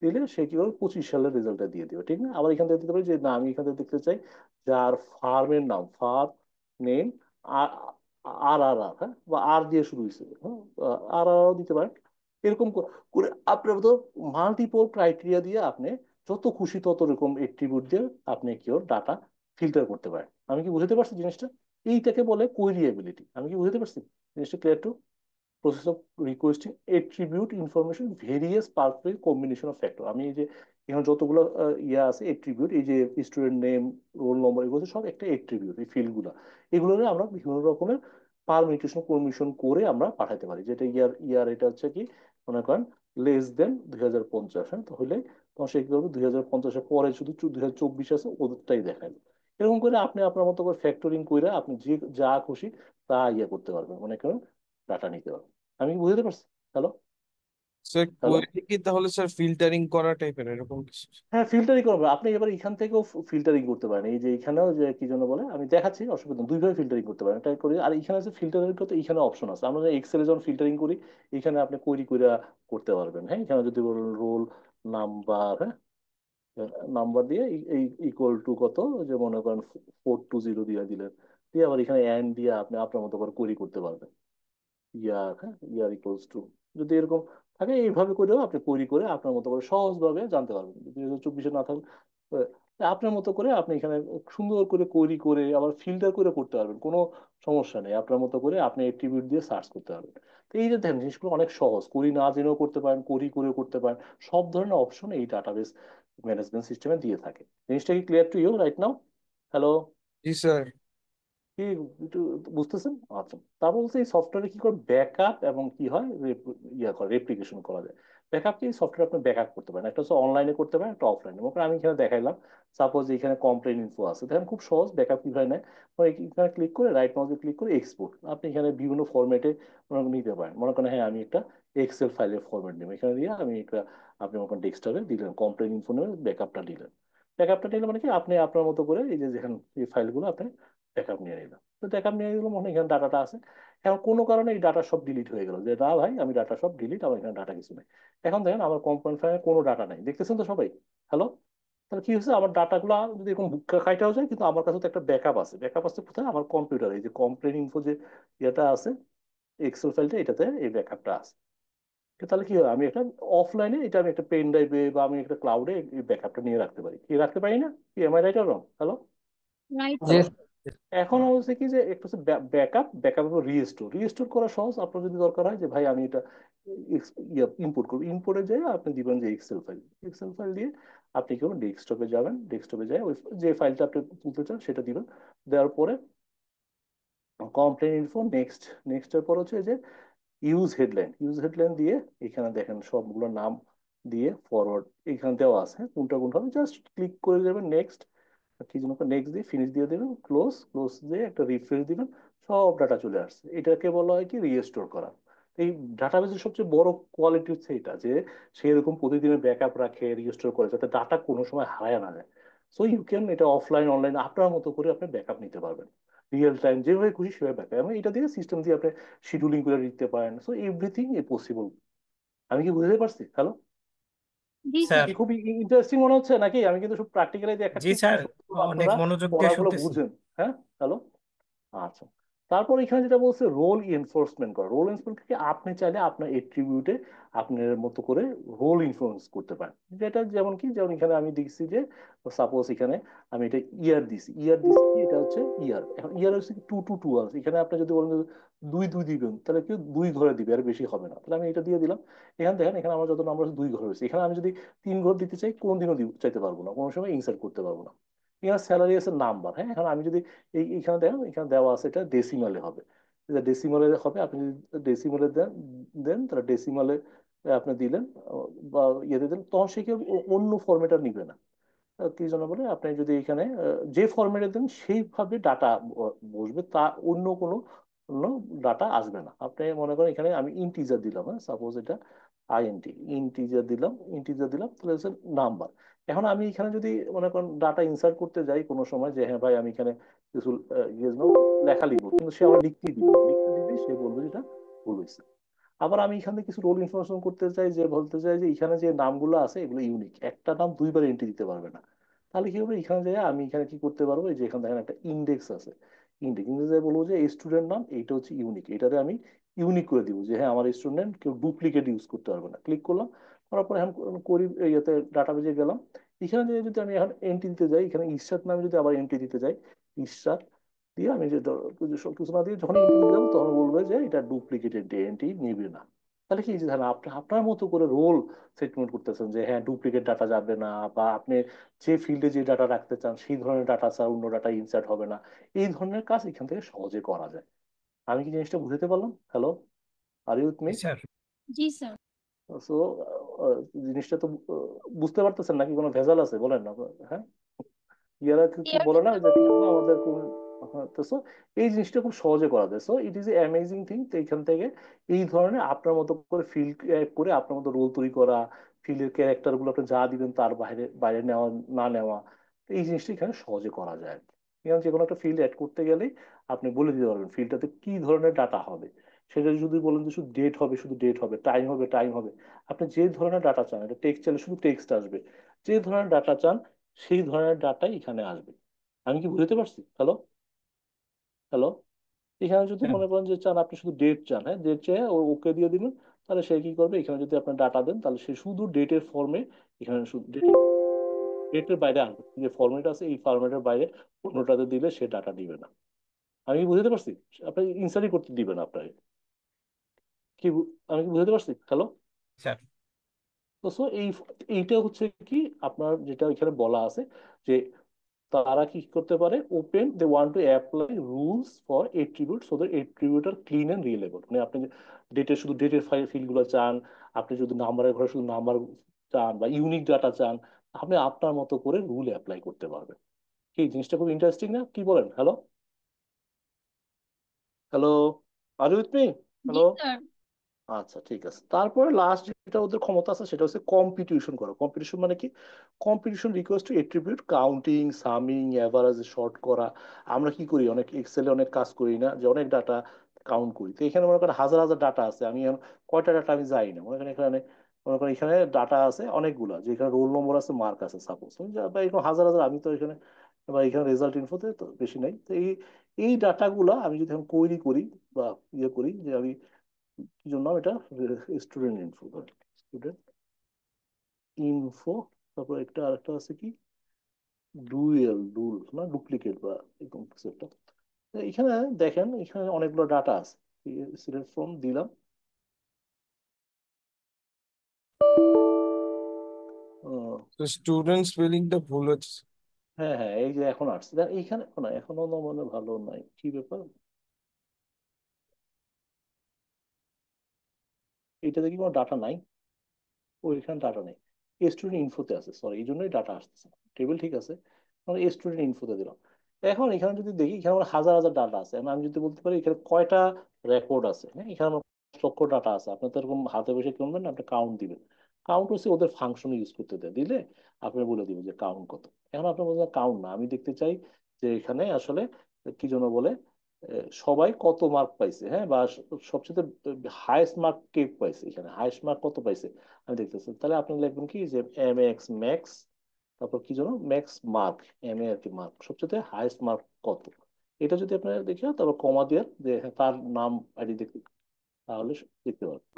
দিলে সে কি করবে 25 সালের রেজাল্টটা দিয়ে দিবে, ঠিক না। আবার এখান থেকে দিতে পারি যে না আমি এখান থেকে দেখতে চাই যার ফার্মের নাম, ফার্ম নেম আর আর আর আর হ্যাঁ, বা আর দিয়ে শুরু হয়েছে, হ্যাঁ আর আর দিতে পারেন। এরকম করে আপনার তো মাল্টিপল ক্রাইটেরিয়া দিয়ে আপনি যত খুশি তত রকম এট্রিবিউট দিয়ে আপনি কি ওর ডাটা ফিল্টার করতে পারেন। আমি কি বুঝতে পারছি জিনিসটা? এইটাকে বলে কোয়েরিয়েবিলিটি। আমি কি বুঝতে পারছি জিনিসটা? Clear to? Process of requesting attribute information various perfect combination of factor. আমি এই যে এখানে যতগুলো ইয়া আছে এট্রিবিউট, এই যে স্টুডেন্ট নেম, রোল নম্বর, এগুলো সব একটা এট্রিবিউট, এই ফিল্ড গুলা, এগুলোরে আমরা বিভিন্ন রকমের পারমিটেশন পারমিশন করে আমরা পাঠাতে পারি। যেটা ইয়ার ইয়ার এটা হচ্ছে কি মনে করেন লেস দেন 2050, হ্যাঁ তাহলে তখন সে কি করবে 2050-এর পরে শুধু 2024 আছে ওদেরটাই দেখাবে। এরকম করে আপনি আপনার মতো করে ফ্যাক্টরিং করে আপনি যে যা খুশি তা ইয়ে করতে পারবেন, মনে করেন ডাটা নিতে পারবেন। আমি কি বুঝতে পারছি? হ্যালো? Sir hello? কোয়েরি কি তাহলে স্যার ফিল্টারিং করা টাইপের এরকম কিছু? হ্যাঁ ফিল্টারিং করবে আপনি, এবার এখান থেকেও ফিল্টারিং করতে পারেন, এই যে এখানেও যে কি জন্য বলে আমি দেখাচ্ছি, অসুবিধা নেই, দুইভাবে ফিল্টারিং করতে পারেন এটা করি। আর এখানে যে ফিল্টারিং করতে এখানে অপশন আছে, আমরা এক্সেলে যখন ফিল্টারিং করি এখানে আপনি কোয়েরি করে করতে পারবেন, হ্যাঁ এখানে যদি বলেন রোল নাম্বার, হ্যাঁ নাম্বার দিয়ে এই ইকুয়াল টু কত, যে মনে করেন 420 দিয়ে দিলেন, দিয়ে আবার এখানে এন্ড দিয়ে আপনি আপনার মতো করে কোয়েরি করতে পারবেন। ইয়ার, হ্যাঁ ইয়ার ইকুয়ালস টু, যদি এরকম থাকে এইভাবে করেও আপনি কোয়েরি করে আপনার মতো করে সহজভাবে জানতে পারবেন। 2024 না থাকলে আপনার মতো করে আপনি এখানে সুন্দর করে কোয়েরি করে আবার ফিল্টার করে করতে পারবেন, কোনো সমস্যা নেই। আপনার মতো করে আপনি এট্রিবিউট দিয়ে সার্চ করতে পারবেন। তো এই যে দেখেন জিনিসগুলো অনেক সহজ, কোয়েরি না জেনেও করতে পারেন, কোয়েরি করেও করতে পারেন, সব ধরনের অপশন এই ডাটাবেস ম্যানেজমেন্ট সিস্টেমে দিয়ে থাকে। জিনিসটা কি clear to you right now? Hello? জি স্যার। কি একটু বুঝতেছেন? আচ্ছা, তারপর বলছে এই সফটওয়্যারে কি করে ব্যাকআপ এবং কি হয় ইয়া করে রেপ্লিকেশন করা যায়। ব্যাকআপ কি, সফটওয়্যার আপনি ব্যাকআপ করতে পারেন, একটা হচ্ছে অনলাইনে করতে পারেন, একটা অফলাইনে। মনে করেন আমি এখানে দেখাইলাম, সাপোজ এখানে কমপ্লেন ইনফো আছে, দেখেন খুব সহজ ব্যাকআপ কিভাবে নেয়। এখানে ক্লিক করে রাইট মাউসে ক্লিক করে এক্সপোর্ট, আপনি এখানে বিভিন্ন ফরম্যাটে মনে করেন নিতে পারেন। মনে করেন হ্যাঁ আমি একটা এক্সেল ফাইলের ফরম্যাট নেব, এখানে দিয়ে আমি একটা, আপনি মনে করেন ডেস্কটপে দিলেন কমপ্লেন ইনফো নেবে, ব্যাকআপটা দিলেন। ব্যাকআপটা নিলে মানে কি আপনি আপনার মতো করে এই যে যেখানে এই ফাইলগুলো আপনি ব্যাকআপ নিয়ে নিলেন, তো ব্যাকআপ নিয়ে গেলো, মনে হয় এখানে ডাটাটা আছে। এখন কোনো কারণে এই ডাটা সব ডিলিট হয়ে গেল, যে না ভাই আমি ডাটা সব ডিলিট, আমার এখানে ডাটা কিছু নেই। এখন দেখেন আমার কম্পোনেন্ট ফাইলে কোনো ডাটা নেই, দেখতেছেন তো সবাই? হ্যালো? তাহলে কি হচ্ছে, আমার ডাটাগুলো যদি এরকম খাইটাও যায়, কিন্তু আমার কাছে তো একটা ব্যাকআপ আছে। ব্যাকআপ আছে কোথায়? আমার কম্পিউটারে, এই যে কমপ্লেন ইনফো যে ইয়েটা আছে, এক্সেল ফাইলটা, এটাতে এই ব্যাকআপটা আছে। তো তাহলে কি হয়, আমি একটা অফলাইনে এটা আমি একটা পেন ড্রাইভে বা আমি একটা ক্লাউডে এই ব্যাকআপটা নিয়ে রাখতে পারি, কি রাখতে পারি না? কি am I right or wrong? Hello? Right জি হ্যালো? স্যার। এখন হচ্ছে কি যে একটা হচ্ছে ব্যাকআপ, ব্যাকআপ রিস্টোর, রিস্টোর করা সহজ। আপনার যদি দরকার হয় যে ভাই আমি এটা ইম্পোর্ট করবো, ইম্পোর্টে যেয়ে আপনি দিবেন যে এক্সেল ফাইল, এক্সেল ফাইল দিয়ে আপনি কেবল ডেস্কটপে যাবেন, ডেস্কটপে যাই ওই যে ফাইলটা আপনি তুলতে চান সেটা দিবেন, দেওয়ার পরে কমপ্লেন ইনফো নেক্সট, নেক্সটের পর হচ্ছে যে ইউজ হেডলাইন, ইউজ হেডলাইন দিয়ে এখানে দেখেন সবগুলো নাম দিয়ে ফরওয়ার্ড এখানে দেওয়া আছে, হ্যাঁ কোনটা কোনটা হবে জাস্ট ক্লিক করে যাবেন নেক্সট, কি যেন নেক্সট দিয়ে ফিনিশ দিয়ে দেবেন, ক্লোজ, ক্লোজ দিয়ে একটা রিফ্রেশ দিবেন, সব ডাটা চলে আসছে। এটাকে বলা হয় কি রিস্টোর করা। এই ডাটাবেসের সবচেয়ে বড় কোয়ালিটি হচ্ছে এটা যে সে এরকম প্রতিদিনের ব্যাকআপ রাখে, রিস্টোর করে, যাতে ডাটা কোনো সময় হারায় না যায়। সো ইউ ক্যান এটা অফলাইন অনলাইন আপনার মতো করে আপনি ব্যাকআপ নিতে পারবেন, রিয়েল টাইম যেভাবে খুশি সেভাবে ব্যাকআপ, এবং এটা দিয়ে সিস্টেম দিয়ে আপনি শিডিউলিং করে দিতে পারেন। সো এভরিথিং এ পসিবল। আমি কি বুঝতে পারছি? হ্যালো, জি স্যার। স্যার। কি খুব ইন্টারেস্টিং মনে হচ্ছে নাকি? আমি কিন্তু সব প্র্যাকটিক্যালি জি দেখাচ্ছি, স্যার, অনেক আপনারা মনোযোগ দিয়ে পড়াগুলো শুনতেছি। বুঝেন। হ্যাঁ, হ্যালো। আচ্ছা, তারপর এখানে যেটা বলছে রোল এনফোর্সমেন্ট করা। রোল এনফোর্সমেন্ট কি, আপনি চাইলে আপনার এট্রিবিউটে আপনার মতো করে রোল ইনফ্লুয়েন্স করতে পারেন। যেটা যেমন কি, যেমন এখানে আমি দেখছি যে সাপোজ এখানে আমি এটা ইয়ার দিছি, কি এটা হচ্ছে ইয়ার। এখন ইয়ার হচ্ছে টু টু টু আছে, এখানে আপনি যদি বলেন যে দুই দুই দিবেন, তাহলে কেউ দুই ঘরে দিবে, আর বেশি হবে না। তাহলে আমি এটা দিয়ে দিলাম। এখানে দেখেন, এখানে আমার যত নাম্বার আছে দুই ঘর হয়েছে। এখানে আমি যদি তিন ঘর দিতে চাই, কোনদিনও চাইতে পারবো না, কোনো সময় ইনসার্ট করতে পারবো না। এখানে স্যালারি আছে নাম্বার। হ্যাঁ, এখন আমি যদি এইখানে দেখেন, এখানে দেওয়া আছে এটা ডেসিমালে হবে, ডেসিমালে হবে। আপনি যদি ডেসিমালে দেন দেন তাহলে ডেসিমালে আপনি দিলেন, বা ইয়েতে দিলেন, তখন সে কেউ অন্য ফর্মেটটা নিবে না। কি জন্য বলে, আপনি যদি এখানে যে ফরম্যাটে দেন সেইভাবে ডাটা বসবে, তা অন্য কোনো অন্য ডাটা আসবে না। আপনি মনে করেন এখানে আমি ইন্টিজার দিলাম, হ্যাঁ সাপোজ এটা ইন্টিজার দিলাম তাহলে হচ্ছে নাম্বার। এখন আমি এখানে যদি মনে করেন ডাটা ইনসার্ট করতে যাই কোনো সময়, যে হ্যাঁ ভাই আমি এখানে কিছু লেখা লিখবো, কিন্তু সে আমার লিখতে দিলে সে বলবে যে এটা ভুল হয়েছে। আবার আমি এখানে কিছু রোল ইনফরমেশন করতে চাই, যে বলতে চাই যে এখানে যে নামগুলো আছে এগুলো ইউনিক, একটা নাম দুইবার এন্ট্রি দিতে পারবে না। তাহলে কি হবে, এখানে যাই আমি এখানে কি করতে পারবো, এই যে এখানে দেখেন একটা ইন্ডেক্স আছে, ইন্ডেক্স বলবো যে স্টুডেন্ট নাম এইটা হচ্ছে ইউনিক, এটাতে আমি ইউনিক করে দিব, যে হ্যাঁ আমার স্টুডেন্ট কেউ ডুপ্লিকেট ইউজ করতে পারবে না। ক্লিক করলাম, করার পর এখন করি ইয়েতে ডাটাবেজে গেলাম। এখানে যদি আমি এখন এন্ট্রি দিতে যাই, এখানে ঈশ্বর নামে যদি আবার এন্ট্রি দিতে যাই, ঈশ্বর দিয়ে আমি যে কিছু না দিয়ে যখন এন্ট্রি দিতে যাবো, তখন বলবে যে এটা ডুপ্লিকেট এন্ট্রি নিবে না। তাহলে কি, যে ধরেন আপনি আপনার মতো করে রোল সেটমেন্ট করতেছেন, যে হ্যাঁ ডুপ্লিকেট ডাটা যাবে না, বা আপনি যে ফিল্ডে যে ডাটা রাখতে চান সেই ধরনের ডাটা ছাড়া অন্য ডাটা ইনসার্ট হবে না। এই ধরনের কাজ এখান থেকে সহজে করা যায়। আমি কি জিনিসটা বুঝতে পারলাম? Hello, are you with me? জি স্যার। জি স্যার। সো জিনিসটা তো বুঝতে পারতেছেন নাকি? কোনো ভেজাল আছে বলেন না? হ্যাঁ, ইয়ারা কি ক্লিয়ার বলে না, কিন্তু। যে কি বলে আমাদের কোন, হ্যাঁ, তো সো এই জিনিসটা খুব সহজে করা যায়। So it is A amazing thing. তো এখান থেকে এই ধরনের আপনার মতো করে ফিল্ড করে আপনার মতো রোল তৈরি করা, ফিল্ডের ক্যারেক্টার গুলো আপনি যা দিবেন তার বাইরে বাইরে নেওয়া না নেওয়া, তো এই জিনিসটা এখানে সহজে করা যায় আর কি। এখানে যে কোনো একটা ফিল্ড অ্যাড করতে গেলেই আপনি বলে দিতে পারবেন ফিল্ডটাতে কি ধরনের ডাটা হবে। সেটা যদি বলেন যে শুধু ডেট হবে, শুধু ডেট হবে, টাইম হবে, টাইম হবে, আপনি যে ধরনের ডাটা চান, এটা টেক্সট চাইলে শুধু টেক্সট আসবে, যে ধরনের ডাটা চান সেই ধরনের ডাটাই এখানে আসবে। আমি কি বুঝতে পারছি? Hello, hello. এখানে যদি হ্যাঁ। মনে করেন যে চান আপনি শুধু ডেট চান, হ্যাঁ ডেট চেয়ে ওকে দিয়ে দিবেন, তাহলে সে কি করবে, এখানে যদি আপনার ডাটা দেন তাহলে সে শুধু ডেটের ফর্মে, এখানে শুধু ডেটের বাইরে আসবে, যে ফর্মেট আছে এই ফর্মেটের বাইরে অন্যটাতে দিলে সে ডাটা দিবে না। আমি কি বুঝতে পারছি? আপনি ইনসার্টই করতে দিবেন আপনাকে। আমি কি বুঝতে পারছি? হ্যালো। স্যার। তো সো এইটা হচ্ছে কি, আপনার যেটা এখানে বলা আছে যে তারা কি করতে পারে, open they want to apply rules for attribute so that attribute are clean and reliable. মানে আপনি ডেটের শুধু ডেটের ফিল্ড গুলো চান, আপনি যদি নাম্বারের ঘরে শুধু নাম্বার চান, বা ইউনিক ডাটা চান, আপনি আপনার মতো করে রুল অ্যাপ্লাই করতে পারবেন। কি জিনিসটা খুব ইন্টারেস্টিং না? কি বলেন? Hello, hello, are with me? জি হ্যালো। স্যার। আচ্ছা, ঠিক আছে। তারপরে লাস্ট যেটা ওদের ক্ষমতা আছে সেটা হচ্ছে কম্পিটিশন করা। কম্পিটিশন মানে কি, competition request to attribute counting, summing, average short করা। আমরা কি করি, অনেক এক্সেলে অনেক কাজ করি না, যে অনেক ডাটা কাউন্ট করি। তো এখানে মনে করেন হাজার হাজার ডাটা আছে, আমি এখন কয়টা ডাটা আমি যাই না, মনে করেন এখানে মনে করেন এখানে ডাটা আছে অনেকগুলা, যে এখানে রোল নম্বর আছে, মার্ক আছে সাপোজ, বা এরকম হাজার হাজার, আমি তো এখানে, বা এখানে রেজাল্ট ইনফোতে তো বেশি নাই। তো এই ডাটাগুলা আমি যদি এখন কোয়েরি করি বা ইয়ে করি, যে আমি কি জন্য এটা স্টুডেন্ট ইনফো, স্টুডেন্ট ইনফো, তারপর একটা আরেকটা আছে কি, ডুল না ডুপ্লিকেট বা এরকম কিছু একটা। তো এখানে দেখেন, এখানে অনেকগুলো ডাটা আছে, সিলেক্ট ফ্রম দিলাম। আহ, তো স্টুডেন্ট স্পেলিংটা ভুল হচ্ছে। হ্যাঁ হ্যাঁ, এই যে এখন আসছে, এইখানে না এখনো না, মানে ভালো নাই, কি ব্যাপার, এইটাতে কি কোনো ডাটা নাই? ও এখানে ডাটা নেই, স্টুডেন্ট ইনফোতে আছে, সরি এই জন্যই ডাটা আসতেছে না। টেবিল ঠিক আছে, আমরা স্টুডেন্ট ইনফোতে দিলাম। এখন এখানে যদি দেখি, এখানে আমার হাজার হাজার ডাটা আছে, এখন আমি যদি বলতে পারি এখানে কয়টা রেকর্ড আছে, হ্যাঁ এখানে আমার লক্ষ ডাটা আছে, আপনি তো এরকম হাতে বসে কিনবেন না, আপনি কাউন্ট দিবেন। কাউন্ট হচ্ছে ওদের ফাংশন ইউজ করতে দেয়, দিলে আপনি বলে দিবেন যে কাউন্ট কত। এখন আপনি বলছেন কাউন্ট না, আমি দেখতে চাই যে এখানে আসলে কি যেন বলে, সবাই কত মার্ক পাইছে, হ্যাঁ, বা সবচেয়ে হাইয়েস্ট মার্ক কে পাইছে, এখানে হাইয়েস্ট মার্ক কত পাইছে আমি দেখতেছি। তাহলে আপনি লিখবেন কি যে এম এক্স ম্যাক্স, তারপর কি যেন ম্যাক্স মার্ক, এম এ আর কি মার্ক, সবচেয়ে হাইয়েস্ট মার্ক কত। এটা যদি আপনার দেখে তারপর কমা দিয়ে যে হ্যাঁ, তার নাম আইডি দেখতে, তাহলে দেখতে পারবেন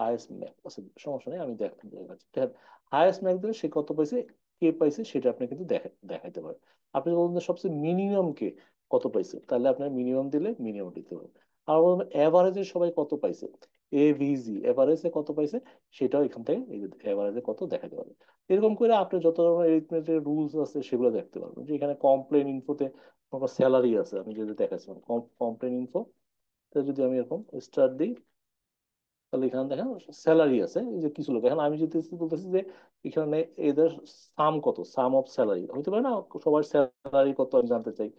হায়েস্ট ম্যাক আছে। সমস্যা নেই, আমি দেখাচ্ছি। হায়েস্ট ম্যাক দিলে সে কত পাইছে, কে পাইছে, সেটা আপনি কিন্তু দেখাইতে পারেন। আপনি বলুন যে সবচেয়ে মিনিমাম কে কত পাইছে, তাহলে আপনার মিনিমাম দিলে মিনিমাম দিতে হবে। আর বলুন এভারেজে সবাই কত পাইছে, এভিজি এভারেজে কত পাইছে, সেটাও এখান থেকে এভারেজে কত দেখাতে পারবে। এরকম করে আপনি যত ধরনের এরিথমেটিক রুলস আছে সেগুলো দেখতে পারবেন। যে এখানে কমপ্লেন ইনফোতে স্যালারি আছে, আমি যদি দেখাচ্ছিলাম কমপ্লেন ইনফো, যদি আমি এরকম স্টার্ট দিই, তাহলে এখানে দেখেন স্যালারি আছে, এই যে কিছু লোক। এখন আমি যদি বলতেছি যে এখানে এদের সাম কত, সাম অফ স্যালারি হইতে পারে না, সবার স্যালারি কত আমি জানতে চাই।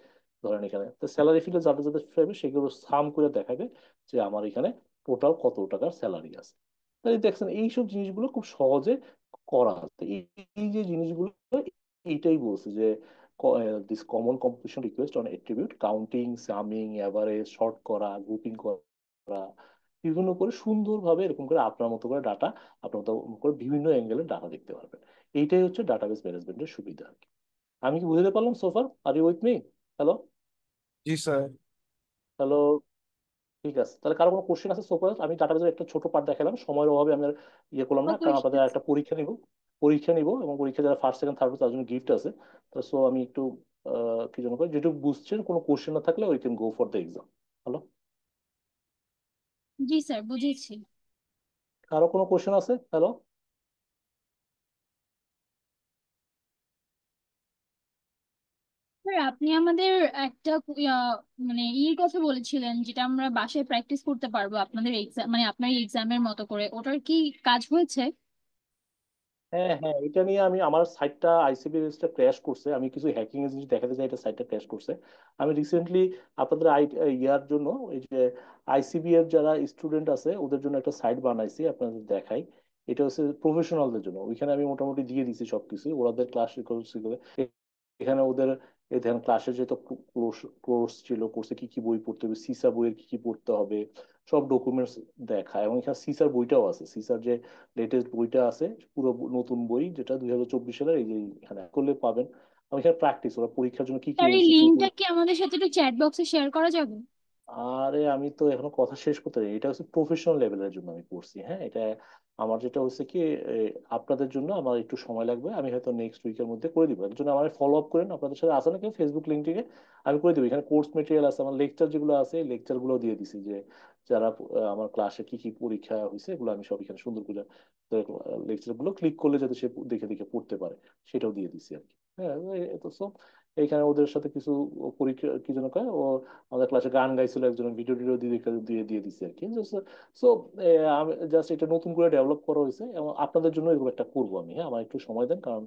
ধরেন এখানে তো স্যালারি ফিল্ডে যাদের যাদের পাবে সেগুলো সাম করে দেখাবে যে আমার এখানে টোটাল কত টাকার স্যালারি আছে। তাই দেখছেন এইসব জিনিসগুলো খুব সহজে করা আছে। এই এই যে জিনিসগুলো, এইটাই বলছে যে this common competition request on attribute counting, summing, average, short করা, গ্রুপিং করা, বিভিন্ন করে সুন্দরভাবে এরকম করে আপনার মতো করে ডাটা, আপনার মতো করে বিভিন্ন অ্যাঙ্গেলের ডাটা দেখতে পারবেন। এইটাই হচ্ছে ডাটাবেস ম্যানেজমেন্টের সুবিধা আর কি। আমি কি বুঝতে পারলাম so far? Are you with me? Hello? जी सर। হ্যালো? ঠিক আছে, তাহলে কারো কোনো কোশ্চেন আছে সোফার? আমি ডাটাবেসের একটা ছোট পার্ট দেখালাম, সময়ের অভাবে আমি আর ইয়ে করলাম নো না, কারণ কোয়েশ্চেন। আপনাদের একটা পরীক্ষা নিব এবং পরীক্ষা যারা ফার্স্ট সেকেন্ড থার্ড তার জন্য গিফট আছে। তো সো আমি একটু কি জন্য করে যেটুকু বুঝছেন, কোনো কোশ্চেন না থাকলে we can go for the exam. Hello? জি স্যার, বুঝেছি। কারো কোনো কোশ্চেন আছে? হ্যালো? স্যার আপনি আমাদের একটা মানে কথা বলেছিলেন যেটা আমরা বাসায় প্র্যাকটিস করতে পারবো আপনাদের এক্সাম, মানে আপনার এক্সামের মতো করে, ওটার কি কাজ হয়েছে? হ্যাঁ হ্যাঁ, এটা নিয়ে আমি আমার সাইটটা আইসিবিএসটা ক্র্যাশ করছে, আমি কিছু হ্যাকিং এর জিনিস দেখাতে চাই, এটা সাইটটা ক্র্যাশ করছে। আমি রিসেন্টলি আপনাদের ইয়ার জন্য এই যে আইসিবি এর যারা স্টুডেন্ট আছে ওদের জন্য একটা সাইট বানাইছি, আপনাদের দেখাই। এটা হচ্ছে প্রফেশনালদের জন্য, ওইখানে আমি মোটামুটি দিয়ে দিছি সবকিছু, ওদের ক্লাস রেকর্ড। এখানে ওদের এই ধরেন ক্লাসের যে কোর্স ছিল, কোর্সে কি কি বই পড়তে হবে, সিসা বইয়ের কি কি পড়তে হবে, সব ডকুমেন্টস দেখায়। এবং এখানে সিসার বইটাও আছে, সিসার যে লেটেস্ট বইটা আছে, পুরো নতুন বই যেটা 2024 সালের, এই যে এখানে করলে পাবেন। আমি এখানে প্র্যাকটিস, ওরা পরীক্ষার জন্য কি কি স্যার এই এমসিকিউ। লিঙ্কটা কি আমাদের সাথে একটু চ্যাট বক্সে শেয়ার করা যাবে? আরে আমি তো এখনো কথা শেষ করতে পারি, এটা হচ্ছে প্রফেশনাল লেভেলের জন্য আমি করছি। হ্যাঁ, এটা আমার যেটা হচ্ছে কি আপনাদের জন্য আমার একটু সময় লাগবে, আমি হয়তো নেক্সট উইকের মধ্যে করে দিব। এর জন্য আমার ফলো আপ করেন, আপনাদের সাথে আছে নাকি ফেসবুক লিঙ্ক থেকে, আমি করে দেবো। এখানে কোর্স মেটেরিয়াল আছে, আমার লেকচার যেগুলো আছে লেকচার গুলো দিয়ে দিছি, যে যারা আমার ক্লাসে কি কি পরীক্ষা হয়েছে এগুলো আমি সব এখানে সুন্দর করে লেকচার গুলো ক্লিক করলে যাতে সে দেখে দেখে পড়তে পারে, সেটাও দিয়ে দিছি আর কি। হ্যাঁ, তো সব এইখানে ওদের সাথে কিছু পরীক্ষা কি যেন কয়, আমাদের ক্লাসে গান গাইছিল একজন, ভিডিও টিডিও দিয়ে দিয়ে দিয়ে দিচ্ছে আর কি। সো আমি জাস্ট এটা নতুন করে ডেভেলপ করা হয়েছে, এবং আপনাদের জন্য এরকম একটা করবো আমি। হ্যাঁ, আমার একটু সময় দেন, কারণ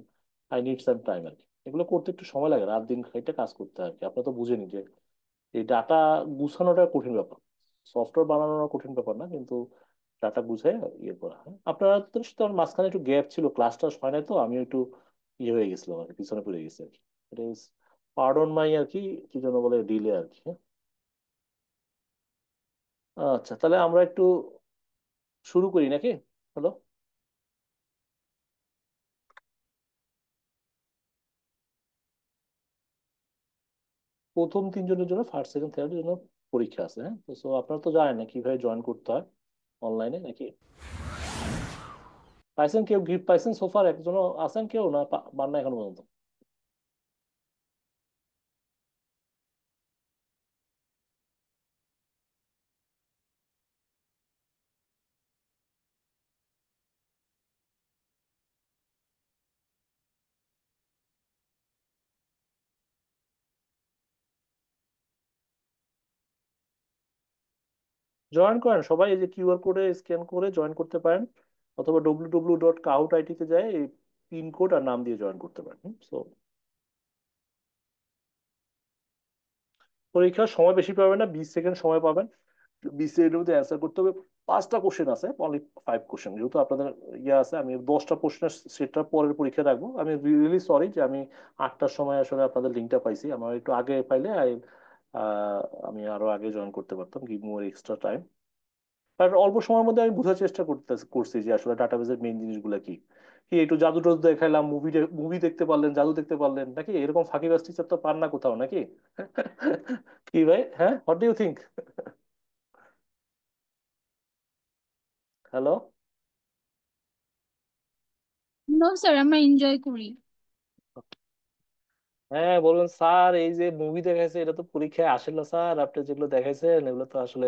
আই নিড সাম টাইম আর কি। এগুলো করতে একটু সময় লাগে, রাত দিন খাইতে কাজ করতে হয় আর কি। আপনারা তো বুঝেনি যে এই ডাটা গুছানোটা কঠিন ব্যাপার, সফটওয়্যার বানানোটা কঠিন ব্যাপার না, কিন্তু ডাটা গুছায় ইয়ে করা। হ্যাঁ, আপনারা তো সাথে আমার মাঝখানে একটু গ্যাপ ছিল, ক্লাসটা হয় না, তো আমি একটু ইয়ে হয়ে গেছিলাম আর কি, পিছনে পড়ে গেছি আর কি। এটা ইজ পার্ডন মাই আর কি, কি যেন বলে, ডিলে আর কি। হ্যাঁ? আচ্ছা, তাহলে আমরা একটু শুরু করি নাকি? হ্যালো? প্রথম তিনজনের জন্য, ফার্স্ট সেকেন্ড থার্ডের জন্য পরীক্ষা আছে। হ্যাঁ, তো সো আপনারা তো জানেন না কিভাবে জয়েন করতে হয় অনলাইনে নাকি? পাইছেন কেউ গিফট পাইছেন সোফার? একজনও আছেন কেউ না পান না এখনো পর্যন্ত? জয়েন করেন সবাই, এই যে কিউআর কোডে স্ক্যান করে জয়েন করতে পারেন, অথবা www.kahoot.it তে যায় এই পিন কোড আর নাম দিয়ে জয়েন করতে পারেন। সো পরীক্ষার সময় বেশি পাবেন না, 20 সেকেন্ড সময় পাবেন। BCA এর মধ্যে অ্যান্সার করতে হবে। 5টা কোশ্চেন আছে, অনলি 5 কোশ্চেন। যেহেতু আপনাদের ইয়ে আছে, আমি 10টা কোশ্চেনের সেটটা পরের পরীক্ষা রাখবো। আমি রিয়েলি সরি যে আমি 8টার সময় আসলে আপনাদের লিঙ্কটা পাইছি। আমার একটু আগে পাইলে আমি আরো আগে জয়েন করতে পারতাম, গিভ মোর এক্সট্রা টাইম। আর অল্প সময়ের মধ্যে আমি বোঝার চেষ্টা করছি যে আসলে ডাটাবেসের মেইন জিনিসগুলো কি কি একটু জাদু টাদু দেখাইলাম, মুভি মুভি দেখতে পারলেন, জাদু দেখতে পারলেন নাকি? এরকম ফাঁকিবাজ টিচার তো পান না কোথাও, নাকি? কি ভাই, হ্যাঁ, what do you think? Hello? No sir, আমরা এনজয় করি। হ্যাঁ, বলুন স্যার, এই যে মুভি দেখাইছে এটা তো পরীক্ষায় আসে না স্যার। আপনি যেগুলো দেখাইছেন এগুলো তো আসলে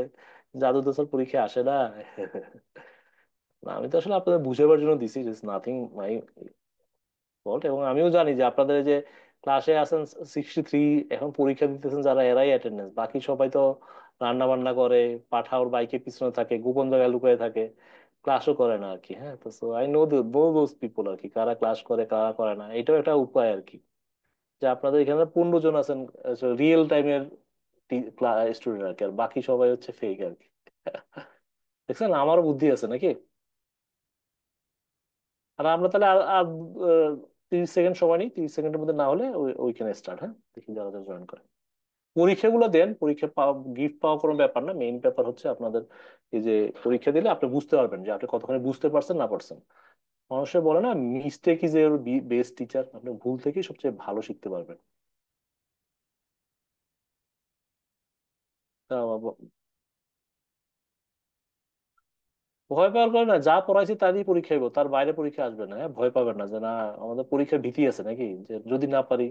জাদু তো স্যার পরীক্ষায় আসে না। না, আমি তো আসলে আপনাদের বুঝাবার জন্য দিছি, নাথিং মাই ফল্ট। এবং আমিও জানি যে আপনাদের এই যে ক্লাসে আছেন 63, এখন পরীক্ষা দিতেছেন যারা, এরাই অ্যাটেন্ডেন্স। বাকি সবাই তো রান্না বান্না করে, পাঠা ওর বাইকের পিছনে থাকে, গোপন জায়গায় লুকিয়ে থাকে, ক্লাসও করে না আর কি। হ্যাঁ, তো so I know those people আর কি, কারা ক্লাস করে কারা করে না। এটাও একটা উপায় আর কি, যে আপনাদের এখানে 15 জন আছেন রিয়েল টাইমের স্টুডেন্ট আর কি, আর বাকি সবাই হচ্ছে ফেক আর কি। দেখছেন, আমারও বুদ্ধি আছে নাকি? আর আমরা তাহলে আর আর, 30 সেকেন্ড সময় নিই, 30 সেকেন্ডের মধ্যে না হলে ওইখানে স্টার্ট। হ্যাঁ, দেখি যারা যারা জয়েন করে। পরীক্ষাগুলো দেন, পরীক্ষা পাওয়া গিফট পাওয়া কোনো ব্যাপার না। মেইন ব্যাপার হচ্ছে আপনাদের এই যে পরীক্ষা দিলে আপনি বুঝতে পারবেন যে আপনি কতখানি বুঝতে পারছেন না পারছেন। মানুষে বলে না, মিস্টেক ইজ এর বেস্ট টিচার। আপনি ভুল থেকেই সবচেয়ে ভালো শিখতে পারবেন। তা ভয় পাওয়ার কারণে না, যা পড়াইছি তারই পরীক্ষা হইব, তার বাইরে পরীক্ষা আসবে না। হ্যাঁ, ভয় পাবেন না যে না আমাদের পরীক্ষার ভীতি আছে নাকি, যে যদি না পারি।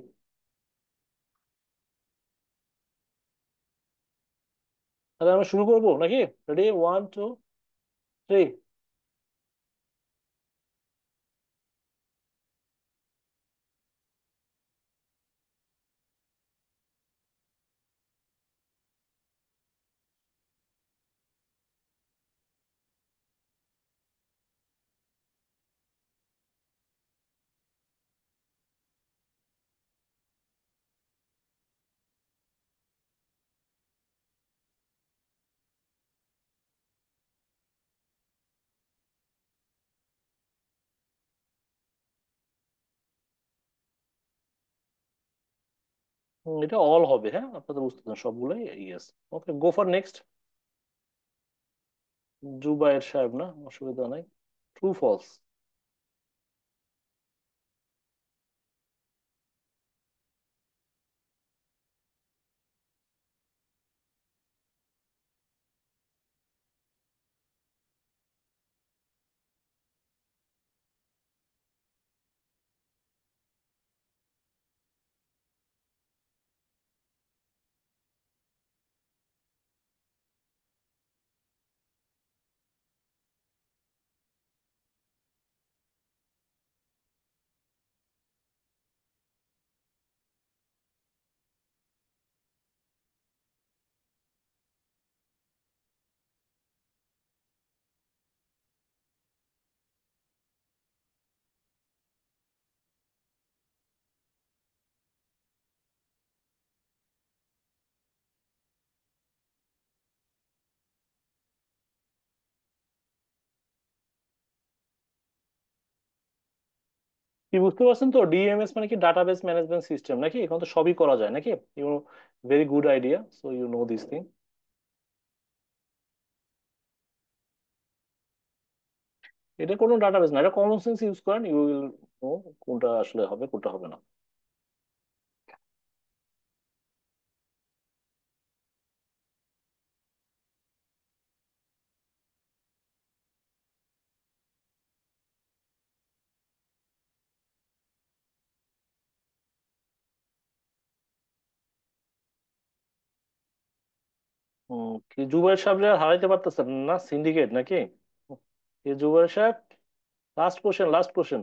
তাহলে আমরা শুরু করবো নাকি? রেডি, 1 2 3। এটা অল হবে, হ্যাঁ, আপনাদের বুঝতে পারছেন সবগুলোই। Yes, okay, go for next. Zubair Saheb না, অসুবিধা নাই। True false. কি বুঝতে পারছেন তো? ডিএমএস মানে কি, ডাটাবেস ম্যানেজমেন্ট সিস্টেম নাকি? এখন তো সবই করা যায় নাকি? You, very good idea, so you know this thing. এটা কোনো ডাটাবেস না, এটা কমন সেন্স ইউজ করেন, ইউ উইল নো কোনটা আসলে হবে কোনটা হবে না। কি জুবাইর সাহেব আর হারাইতে পারতেছেন না? সিন্ডিকেট নাকি? কি জুবাইর সাহেব, লাস্ট কোশ্চেন, লাস্ট কোশ্চেন।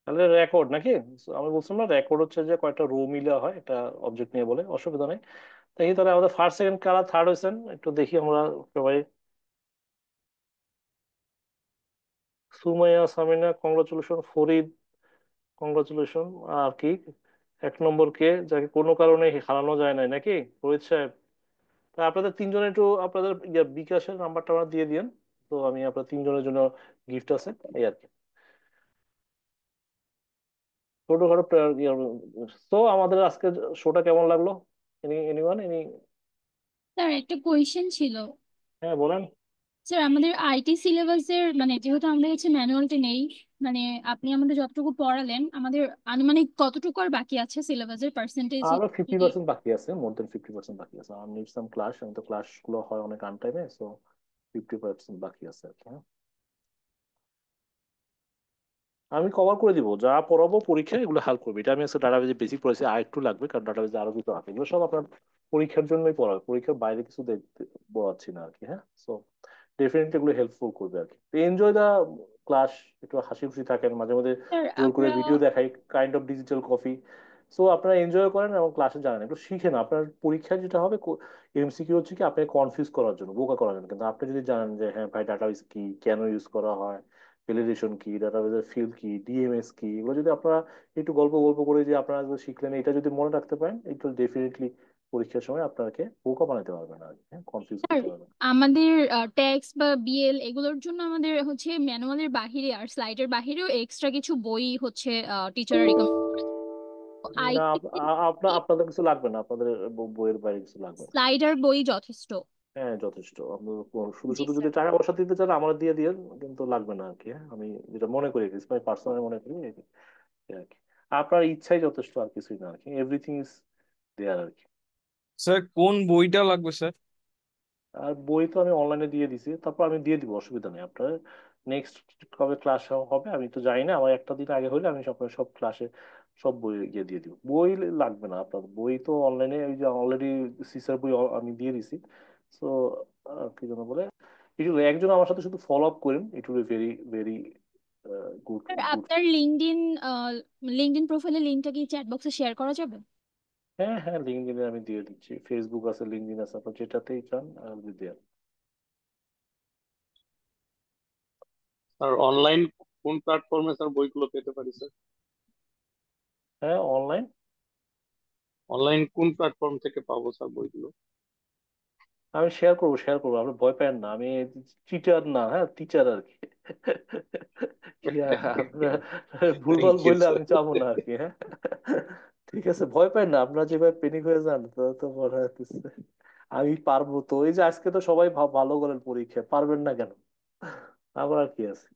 তাহলে রেকর্ড নাকি? So, আমি বলছিলাম না, রেকর্ড হচ্ছে যে কয়েকটা রো মিলে হয় একটা অবজেক্ট নিয়ে, বলে অসুবিধা নেই। দেখি তাহলে আমাদের ফার্স্ট সেকেন্ড কারা থার্ড হয়েছেন একটু দেখি আমরা সবাই। Sumaiya, Samina congratulation, Farid congratulation. আর কি, এক নম্বর কে, যাকে কোনো কারণে হারানো যায় নাই নাকি, রোহিত সাহেব। তা আপনাদের তিনজনের একটু আপনাদের বিকাশের নাম্বারটা আমার দিয়ে দিন, তো আমি আপনার তিনজনের জন্য গিফট আছে এই আর কি, ছোটখাটো। তো আমাদের আজকে শোটা কেমন লাগলো? Anyone any? স্যার একটা কোয়েশ্চেন ছিল। হ্যাঁ বলেন। স্যার আমাদের আইটি সিলেবাসের মানে যেহেতু আমাদের কাছে ম্যানুয়ালটি নেই, মানে আপনি আমাদের যতটুকু পড়ালেন আমাদের আনুমানিক কতটুকু আর বাকি আছে সিলেবাসের পার্সেন্টেজ? আরো 50% বাকি আছে, মোর দেন 50% বাকি আছে। আমি নিড সাম ক্লাস, আমি তো ক্লাস গুলো হয় অনেক আনটাইমে, সো 50% বাকি আছে আর কি, হ্যাঁ। আমি কভার করে দিব, যা পড়াবো পরীক্ষায় এগুলো হেল্প করবে। এটা আমি আজকে ডাটাবেজে বেসিক পড়েছি, আর একটু লাগবে কারণ ডাটাবেজে আরো কিছু আছে, এগুলো সব আপনার পরীক্ষার জন্যই পড়াবে, পরীক্ষার বাইরে কিছু দেখতে পড়াচ্ছি না আর কি, হ্যাঁ। সো ডেফিনেটলি এগুলো হেল্পফুল করবে আর কি। এনজয় দা ক্লাস, একটু হাসি খুশি থাকেন মাঝে মধ্যে, স্যার জোর করে আমরা ভিডিও দেখাই, kind of digital copy. So আপনারা এনজয় করেন এবং ক্লাসে জানেন, একটু শিখেন। আপনার পরীক্ষায় যেটা হবে, এমসিকিউ হচ্ছে কি আপনাকে কনফিউজ করার জন্য, বোকা করার জন্য, কিন্তু আপনি যদি জানেন যে হ্যাঁ ভাই ডাটাবেস কি, কেন ইউজ করা হয়, ভ্যালিডেশন কি, ডাটাবেসের ফিল্ড কি, ডিএমএস কি, এগুলো যদি আপনারা একটু গল্প গল্প করে যে আপনারা যে শিখলেন, এটা যদি মনে রাখতে পারেন, একটু ডেফিনেটলি পরীক্ষার সময় আপনাকে বোকা বানাতে পারবে না, হ্যাঁ, কনফিউজ স্যার করতে পারবে না। আমাদের ট্যাক্স বা বিএল এগুলোর জন্য আমাদের হচ্ছে ম্যানুয়ালের বাহিরে আর স্লাইডের বাহিরেও এক্সট্রা কিছু বই হচ্ছে টিচার রিকমেন্ড না, আইটি আপনাদের কিছু লাগবে না, আপনাদের বইয়ের বাইরে কিছু লাগবে না। স্লাইড আর বই যথেষ্ট। হ্যাঁ যথেষ্ট। আপনি শুধু জি শুধু যদি স্যার। টাকা পয়সা দিতে চান আমার দিয়ে দিয়ে, কিন্তু লাগবে না আর কি, হ্যাঁ। আমি যেটা মনে করি, পার্সোনালি মনে করি এই আর কি। আপনার ইচ্ছাই যথেষ্ট, আর কিছুই না আর কি, এভরিথিং ইজ দেয়ার আর কি। স্যার কোন বইটা লাগবে স্যার? আর বই তো আমি অনলাইনে দিয়ে দিছি, তারপর আমি দিয়ে দিব, অসুবিধা নেই। আপনার নেক্সট কবে ক্লাস হবে আমি তো জানি না, আমার একটা দিন আগে হলে আমি সব সব ক্লাসে সব বই গিয়ে দিয়ে দিব। বই লাগবে না আপনার, বই তো অনলাইনে ওই যে অলরেডি সিসার বই আমি দিয়ে দিছি। সো কি যেন বলে, একজন আমার সাথে শুধু ফলো আপ করেন, it will be very very good sir good. আপনার লিঙ্কডইন লিঙ্কডইন প্রোফাইলের লিঙ্কটা কি চ্যাট বক্সে শেয়ার করা যাবে? হ্যাঁ হ্যাঁ, লিঙ্কডইনে আমি দিয়ে দিচ্ছি, ফেসবুক আছে, লিঙ্কডইন আছে, আপনার যেটাতেই চান দেওয়া। আর অনলাইন কোন প্ল্যাটফর্মে স্যার বইগুলো পেতে পারি স্যার? হ্যাঁ অনলাইন। অনলাইন কোন প্ল্যাটফর্ম থেকে পাবো স্যার বইগুলো? আমি শেয়ার করবো, শেয়ার করবো, আপনি ভয় পেন না, আমি চিটার না, হ্যাঁ টিচার আর কি। কি আপনার ভুলভাল থ্যাংক ইউ বললে স্যার। আমি যাবো না আর কি, হ্যাঁ। ঠিক আছে, ভয় পাই না, আপনারা যেভাবে পেনিক হয়ে যান তো তো মনে হচ্ছে আমি পারবো তো। এই যে আজকে তো সবাই ভালো করেন পরীক্ষা, পারবেন না কেন? আবার আর কি আছে,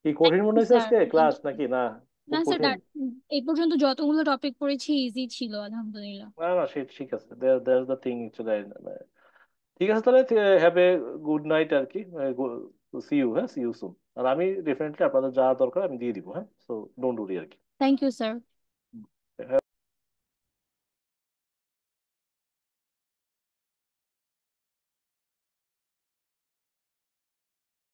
কি থ্যাংক কঠিন মনে ইউ হয়েছে স্যার। আজকে ক্লাস নাকি না? না খুব স্যার, কঠিন? এই পর্যন্ত যতগুলো টপিক পড়েছি ইজি ছিল আলহামদুলিল্লাহ। না না, সে ঠিক আছে, দ্যাটস দ্য থিং অ্যাকচুয়ালি। ঠিক আছে তাহলে, হ্যাভ এ গুড নাইট আর কি, সি ইউ, হ্যাঁ সি ইউ সুন। আর আমি ডেফিনেটলি আপনাদের যা দরকার আমি দিয়ে দিব, হ্যাঁ। সো ডোন্ট ওরি আর কি। Thank you sir.